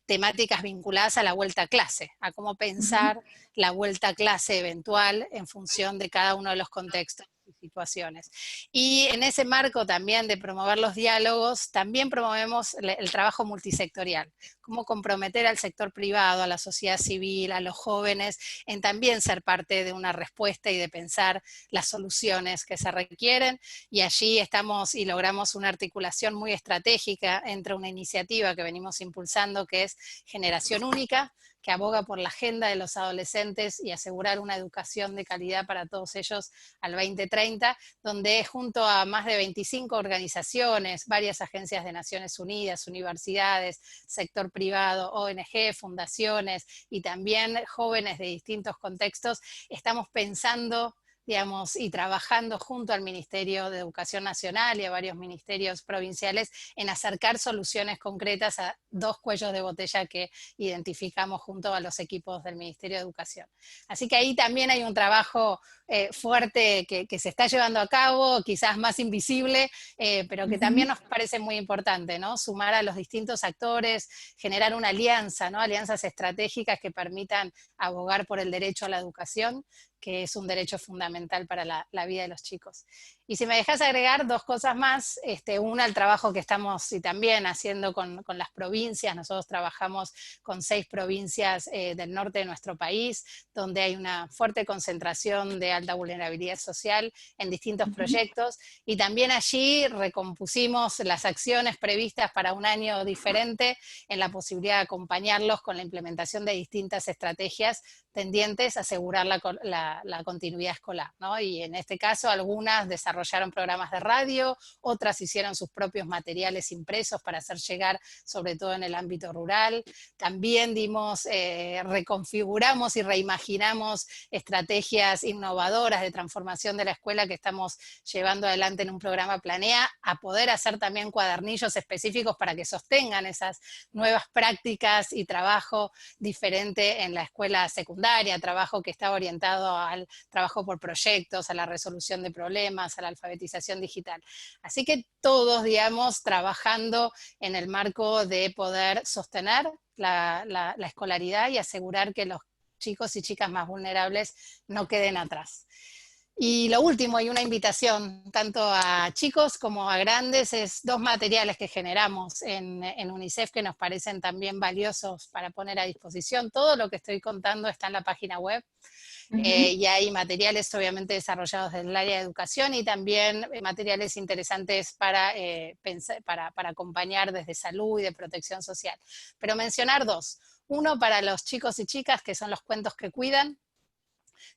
temáticas vinculadas a la vuelta a clase, a cómo pensar la vuelta a clase eventual en función de cada uno de los contextos y situaciones. Y en ese marco también de promover los diálogos, también promovemos el trabajo multisectorial, cómo comprometer al sector privado, a la sociedad civil, a los jóvenes, en también ser parte de una respuesta y de pensar las soluciones que se requieren, y allí estamos y logramos una articulación muy estratégica entre una iniciativa que venimos impulsando, que es Generación Única, que aboga por la agenda de los adolescentes y asegurar una educación de calidad para todos ellos al 2030, donde junto a más de 25 organizaciones, varias agencias de Naciones Unidas, universidades, sector privado, ONG, fundaciones y también jóvenes de distintos contextos, estamos pensando, digamos, y trabajando junto al Ministerio de Educación Nacional y a varios ministerios provinciales en acercar soluciones concretas a 2 cuellos de botella que identificamos junto a los equipos del Ministerio de Educación. Así que ahí también hay un trabajo fuerte que se está llevando a cabo, quizás más invisible, pero que también nos parece muy importante, ¿no? Sumar a los distintos actores, generar una alianza, ¿no? Alianzas estratégicas que permitan abogar por el derecho a la educación, que es un derecho fundamental para la vida de los chicos. Y si me dejas agregar 2 cosas más, una, el trabajo que estamos también haciendo con las provincias. Nosotros trabajamos con 6 provincias del norte de nuestro país, donde hay una fuerte concentración de alta vulnerabilidad social en distintos proyectos, y también allí recompusimos las acciones previstas para un año diferente, en la posibilidad de acompañarlos con la implementación de distintas estrategias tendientes a asegurar la continuidad escolar, ¿no? Y en este caso algunas desarrollaron programas de radio, otras hicieron sus propios materiales impresos para hacer llegar, sobre todo en el ámbito rural. También reconfiguramos y reimaginamos estrategias innovadoras de transformación de la escuela que estamos llevando adelante en un programa Planea, a poder hacer también cuadernillos específicos para que sostengan esas nuevas prácticas y trabajo diferente en la escuela secundaria, trabajo que está orientado al trabajo por proyectos, a la resolución de problemas, a la alfabetización digital. Así que todos, digamos, trabajando en el marco de poder sostener la escolaridad y asegurar que los chicos y chicas más vulnerables no queden atrás. Y lo último, y una invitación tanto a chicos como a grandes, es 2 materiales que generamos en UNICEF que nos parecen también valiosos para poner a disposición. Todo lo que estoy contando está en la página web. Y hay materiales obviamente desarrollados en el área de educación, y también materiales interesantes para acompañar desde salud y de protección social. Pero mencionar 2. Uno para los chicos y chicas, que son los cuentos que cuidan,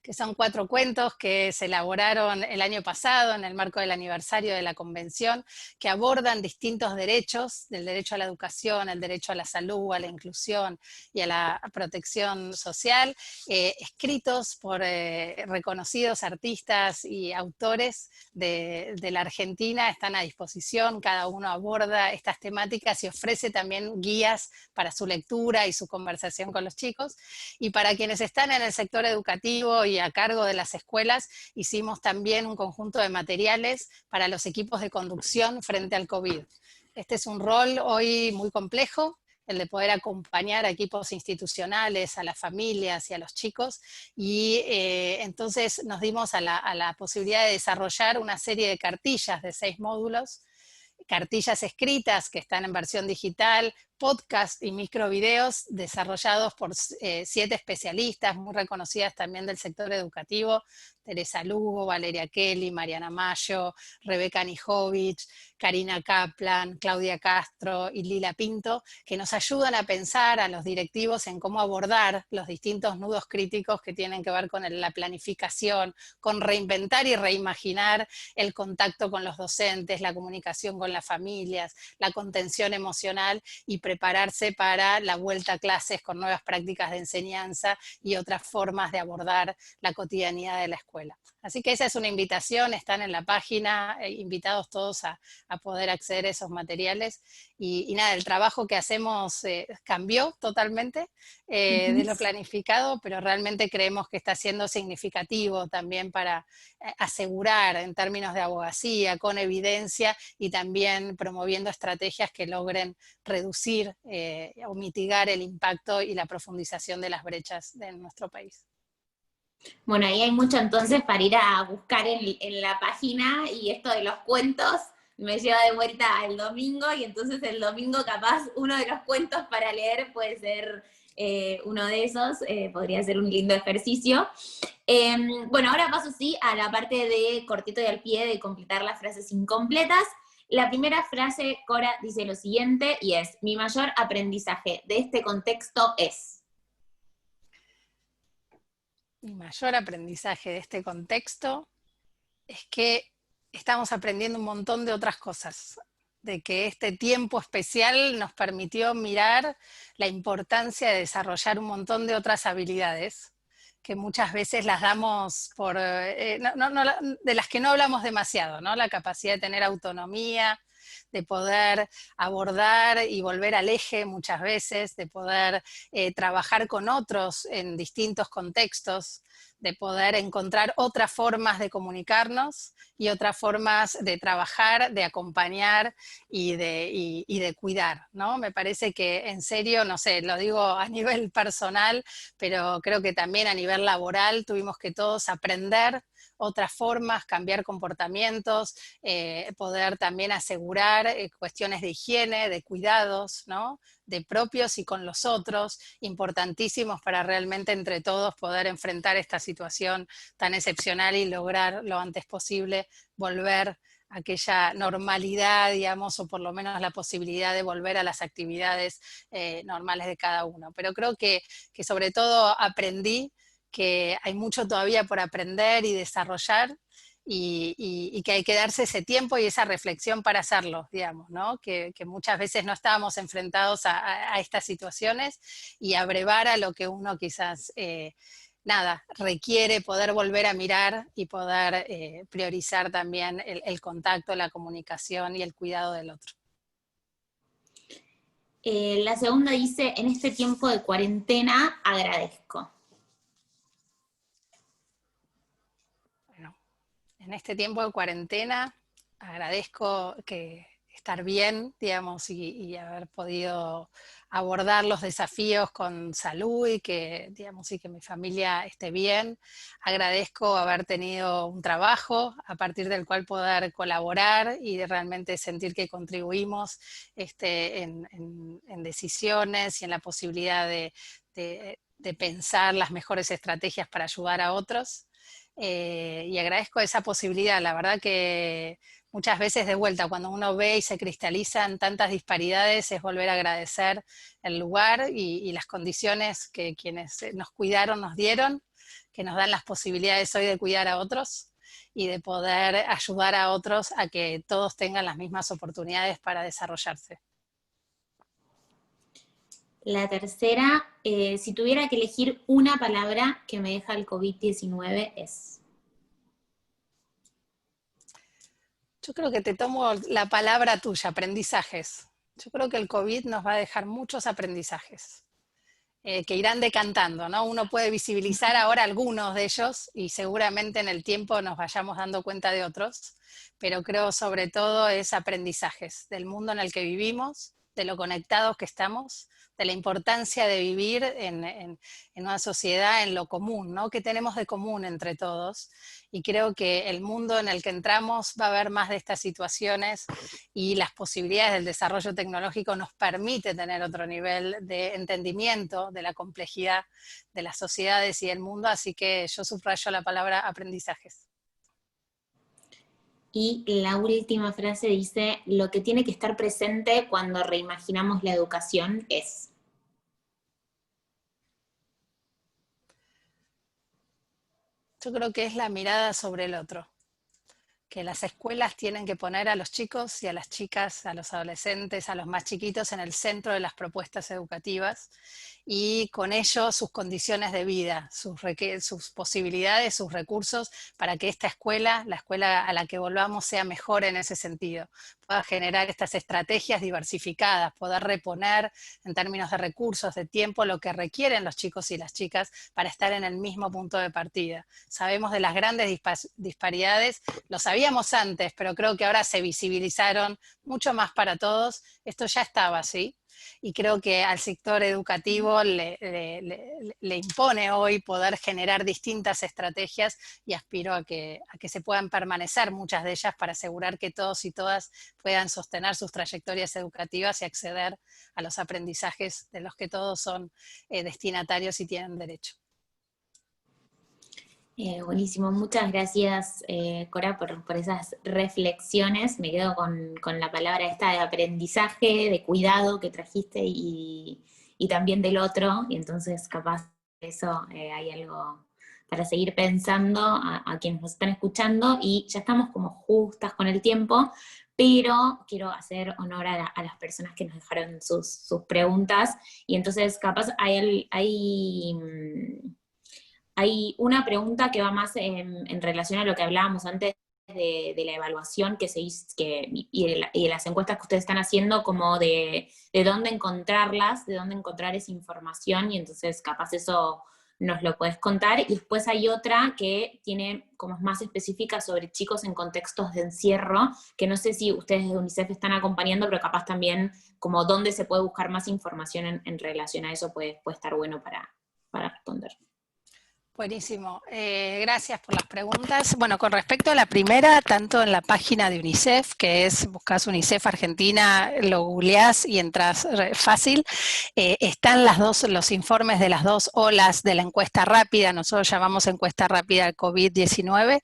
que son 4 cuentos que se elaboraron el año pasado en el marco del aniversario de la Convención, que abordan distintos derechos, del derecho a la educación, el derecho a la salud, a la inclusión y a la protección social, escritos por reconocidos artistas y autores de la Argentina. Están a disposición, cada uno aborda estas temáticas y ofrece también guías para su lectura y su conversación con los chicos. Y para quienes están en el sector educativo y a cargo de las escuelas, hicimos también un conjunto de materiales para los equipos de conducción frente al COVID. Este es un rol hoy muy complejo, el de poder acompañar a equipos institucionales, a las familias y a los chicos, y entonces nos dimos a la posibilidad de desarrollar una serie de cartillas de 6 módulos, cartillas escritas que están en versión digital, podcast y microvideos desarrollados por 7 especialistas muy reconocidas también del sector educativo: Teresa Lugo, Valeria Kelly, Mariana Mayo, Rebeca Nijovic, Karina Kaplan, Claudia Castro y Lila Pinto, que nos ayudan a pensar a los directivos en cómo abordar los distintos nudos críticos que tienen que ver con la planificación, con reinventar y reimaginar el contacto con los docentes, la comunicación con las familias, la contención emocional, y prepararse para la vuelta a clases con nuevas prácticas de enseñanza y otras formas de abordar la cotidianidad de la escuela. Así que esa es una invitación, están en la página, invitados todos a poder acceder a esos materiales. Y nada, el trabajo que hacemos cambió totalmente de lo planificado, pero realmente creemos que está siendo significativo también para asegurar en términos de abogacía, con evidencia, y también promoviendo estrategias que logren reducir o mitigar el impacto y la profundización de las brechas de nuestro país. Bueno, ahí hay mucho entonces para ir a buscar en la página, y esto de los cuentos me lleva de vuelta al domingo, y entonces el domingo capaz uno de los cuentos para leer puede ser uno de esos, podría ser un lindo ejercicio. Bueno, ahora paso sí a la parte de cortito y al pie de completar las frases incompletas. La primera frase, Cora, dice lo siguiente, y es: mi mayor aprendizaje de este contexto es... Mi mayor aprendizaje de este contexto es que estamos aprendiendo un montón de otras cosas, de que este tiempo especial nos permitió mirar la importancia de desarrollar un montón de otras habilidades, que muchas veces las damos por, de las que no hablamos demasiado, ¿no? La capacidad de tener autonomía, de poder abordar y volver al eje muchas veces, de poder trabajar con otros en distintos contextos, de poder encontrar otras formas de comunicarnos y otras formas de trabajar, de acompañar y de cuidar, ¿no? Me parece que en serio, no sé, lo digo a nivel personal, pero creo que también a nivel laboral tuvimos que todos aprender otras formas, cambiar comportamientos, poder también asegurar cuestiones de higiene, de cuidados, ¿no? De propios y con los otros, importantísimos para realmente entre todos poder enfrentar esta situación tan excepcional y lograr lo antes posible volver a aquella normalidad, digamos, o por lo menos la posibilidad de volver a las actividades normales de cada uno. Pero creo que sobre todo aprendí que hay mucho todavía por aprender y desarrollar, y que hay que darse ese tiempo y esa reflexión para hacerlo, digamos, ¿no? Que muchas veces no estábamos enfrentados a estas situaciones, y abrevar a lo que uno quizás, requiere poder volver a mirar y poder priorizar también el contacto, la comunicación y el cuidado del otro. La segunda dice: en este tiempo de cuarentena agradezco. En este tiempo de cuarentena agradezco estar bien, digamos, y haber podido abordar los desafíos con salud, y que mi familia esté bien. Agradezco haber tenido un trabajo a partir del cual poder colaborar y de realmente sentir que contribuimos en decisiones y en la posibilidad de pensar las mejores estrategias para ayudar a otros. Y agradezco esa posibilidad. La verdad que muchas veces de vuelta, cuando uno ve y se cristalizan tantas disparidades, es volver a agradecer el lugar y las condiciones que quienes nos cuidaron nos dieron, que nos dan las posibilidades hoy de cuidar a otros y de poder ayudar a otros a que todos tengan las mismas oportunidades para desarrollarse. La tercera, si tuviera que elegir una palabra que me deja el COVID-19 es... Yo creo que te tomo la palabra tuya, aprendizajes. Yo creo que el COVID nos va a dejar muchos aprendizajes, que irán decantando, ¿no? Uno puede visibilizar ahora algunos de ellos y seguramente en el tiempo nos vayamos dando cuenta de otros, pero creo sobre todo es aprendizajes del mundo en el que vivimos, de lo conectados que estamos, de la importancia de vivir en una sociedad en lo común, ¿no? ¿Qué tenemos de común entre todos? Y creo que el mundo en el que entramos va a haber más de estas situaciones y las posibilidades del desarrollo tecnológico nos permite tener otro nivel de entendimiento de la complejidad de las sociedades y del mundo, así que yo subrayo la palabra aprendizajes. Y la última frase dice, lo que tiene que estar presente cuando reimaginamos la educación es... Yo creo que es la mirada sobre el otro, que las escuelas tienen que poner a los chicos y a las chicas, a los adolescentes, a los más chiquitos en el centro de las propuestas educativas y con ello sus condiciones de vida, sus posibilidades, sus recursos para que esta escuela, la escuela a la que volvamos, sea mejor en ese sentido, pueda generar estas estrategias diversificadas, poder reponer en términos de recursos, de tiempo, lo que requieren los chicos y las chicas para estar en el mismo punto de partida. Sabemos de las grandes disparidades, lo sabíamos antes, pero creo que ahora se visibilizaron mucho más para todos. Esto ya estaba así. Y creo que al sector educativo le impone hoy poder generar distintas estrategias y aspiro a que se puedan permanecer muchas de ellas para asegurar que todos y todas puedan sostener sus trayectorias educativas y acceder a los aprendizajes de los que todos son destinatarios y tienen derecho. Buenísimo, muchas gracias Cora por esas reflexiones. Me quedo con la palabra esta de aprendizaje, de cuidado que trajiste y también del otro, y entonces capaz de eso hay algo para seguir pensando a quienes nos están escuchando, y ya estamos como justas con el tiempo, pero quiero hacer honor a las personas que nos dejaron sus preguntas, y entonces capaz hay una pregunta que va más en relación a lo que hablábamos antes de la evaluación que se hizo, y de las encuestas que ustedes están haciendo, como de dónde encontrarlas, de dónde encontrar esa información, y entonces capaz eso nos lo puedes contar. Y después hay otra que tiene como más específica sobre chicos en contextos de encierro, que no sé si ustedes de UNICEF están acompañando, pero capaz también como dónde se puede buscar más información en relación a eso puede estar bueno para responder. Buenísimo, gracias por las preguntas. Bueno, con respecto a la primera, tanto en la página de UNICEF, que es, buscas UNICEF Argentina, lo googleás y entras fácil, están los informes de las dos olas de la encuesta rápida, nosotros llamamos encuesta rápida COVID-19,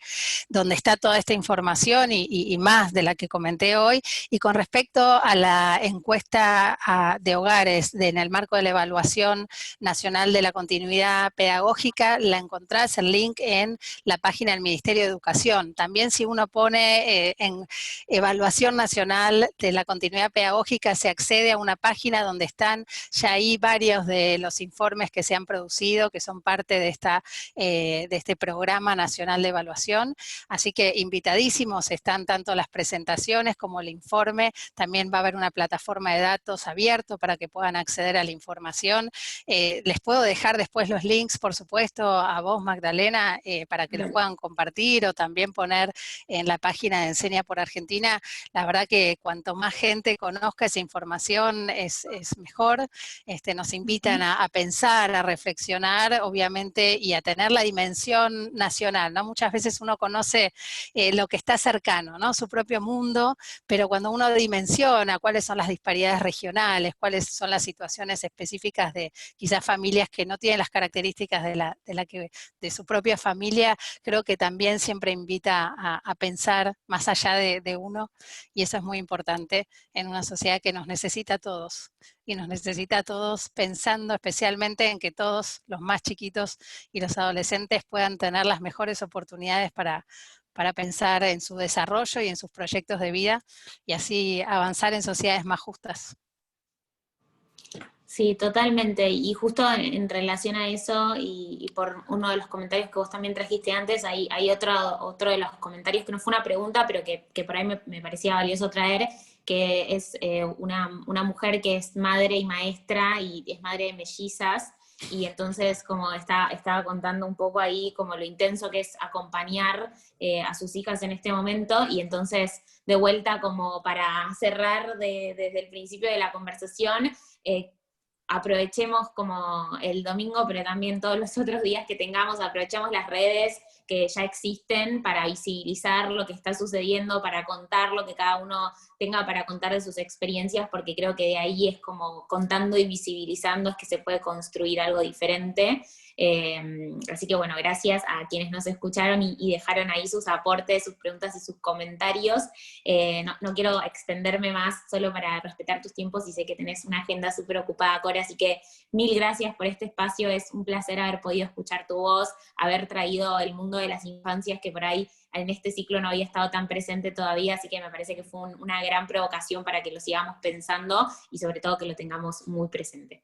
donde está toda esta información y más de la que comenté hoy. Y con respecto a la encuesta de hogares en el marco de la evaluación nacional de la continuidad pedagógica, la encontrás el link en la página del Ministerio de Educación. También si uno pone en evaluación nacional de la continuidad pedagógica, se accede a una página donde están ya ahí varios de los informes que se han producido, que son parte de este programa nacional de evaluación. Así que invitadísimos están tanto las presentaciones como el informe. También va a haber una plataforma de datos abierto para que puedan acceder a la información. Les puedo dejar después los links, por supuesto, a vos, Magdalena, para que los puedan compartir o también poner en la página de Enseña por Argentina. La verdad que cuanto más gente conozca esa información es mejor. Nos invitan a pensar, a reflexionar, obviamente, y a tener la dimensión nacional, ¿no? Muchas veces uno conoce lo que está cercano, ¿no? Su propio mundo, pero cuando uno dimensiona cuáles son las disparidades regionales, cuáles son las situaciones específicas de quizás familias que no tienen las características de la que de su propia familia, creo que también siempre invita a pensar más allá de uno, y eso es muy importante en una sociedad que nos necesita a todos, y nos necesita a todos pensando especialmente en que todos los más chiquitos y los adolescentes puedan tener las mejores oportunidades para pensar en su desarrollo y en sus proyectos de vida, y así avanzar en sociedades más justas. Sí, totalmente. Y justo en relación a eso, y por uno de los comentarios que vos también trajiste antes, hay otro de los comentarios que no fue una pregunta, pero que por ahí me parecía valioso traer, que es una mujer que es madre y maestra, y es madre de mellizas, y entonces como estaba contando un poco ahí como lo intenso que es acompañar a sus hijas en este momento, y entonces de vuelta como para cerrar desde el principio de la conversación, aprovechemos como el domingo, pero también todos los otros días que tengamos, aprovechemos las redes que ya existen para visibilizar lo que está sucediendo, para contar lo que cada uno tenga para contar de sus experiencias, porque creo que de ahí es como contando y visibilizando es que se puede construir algo diferente. Así que bueno, gracias a quienes nos escucharon y dejaron ahí sus aportes, sus preguntas y sus comentarios. No quiero extenderme más, solo para respetar tus tiempos, y sé que tenés una agenda súper ocupada, Cora, así que mil gracias por este espacio. Es un placer haber podido escuchar tu voz, haber traído el mundo de las infancias que por ahí en este ciclo no había estado tan presente todavía, así que me parece que fue una gran provocación para que lo sigamos pensando y sobre todo que lo tengamos muy presente.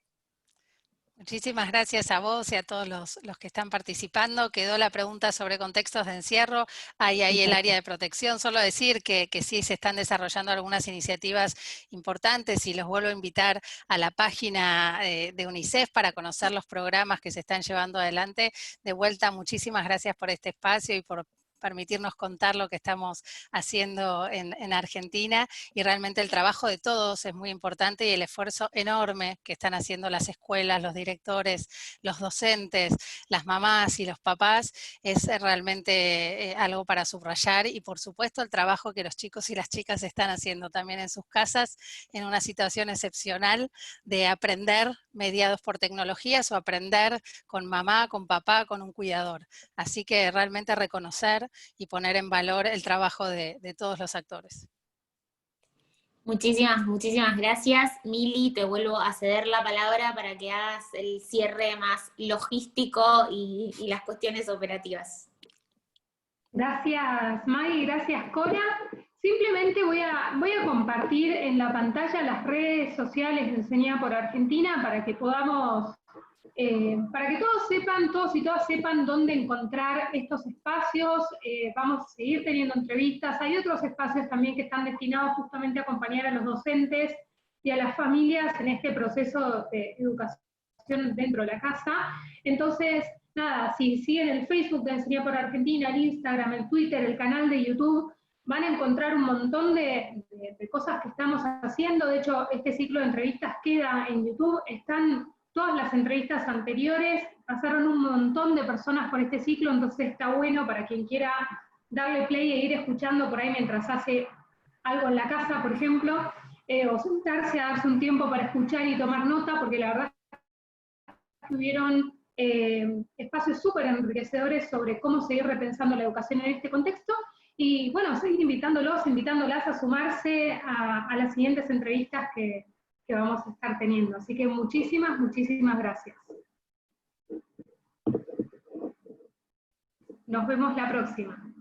Muchísimas gracias a vos y a todos los que están participando. Quedó la pregunta sobre contextos de encierro. Hay ahí el área de protección. Solo decir que sí se están desarrollando algunas iniciativas importantes, y los vuelvo a invitar a la página de UNICEF para conocer los programas que se están llevando adelante. De vuelta, muchísimas gracias por este espacio y por permitirnos contar lo que estamos haciendo en Argentina, y realmente el trabajo de todos es muy importante, y el esfuerzo enorme que están haciendo las escuelas, los directores, los docentes, las mamás y los papás es realmente algo para subrayar, y por supuesto el trabajo que los chicos y las chicas están haciendo también en sus casas en una situación excepcional de aprender mediados por tecnologías o aprender con mamá, con papá, con un cuidador. Así que realmente reconocer y poner en valor el trabajo de todos los actores. Muchísimas gracias. Mili, te vuelvo a ceder la palabra para que hagas el cierre más logístico y las cuestiones operativas. Gracias, Maggie, gracias, Cora. Simplemente voy a compartir en la pantalla las redes sociales de Enseña por Argentina para que podamos, para que todos y todas sepan dónde encontrar estos espacios. Vamos a seguir teniendo entrevistas. Hay otros espacios también que están destinados justamente a acompañar a los docentes y a las familias en este proceso de educación dentro de la casa. Entonces, nada, si siguen el Facebook de Enseña por Argentina, el Instagram, el Twitter, el canal de YouTube, van a encontrar un montón de cosas que estamos haciendo. De hecho, este ciclo de entrevistas queda en YouTube, están todas las entrevistas anteriores, pasaron un montón de personas por este ciclo, entonces está bueno para quien quiera darle play e ir escuchando por ahí mientras hace algo en la casa, por ejemplo, o sentarse a darse un tiempo para escuchar y tomar nota, porque la verdad tuvieron espacios súper enriquecedores sobre cómo seguir repensando la educación en este contexto, y bueno, seguir invitándolas a sumarse a las siguientes entrevistas que vamos a estar teniendo. Así que muchísimas gracias. Nos vemos la próxima.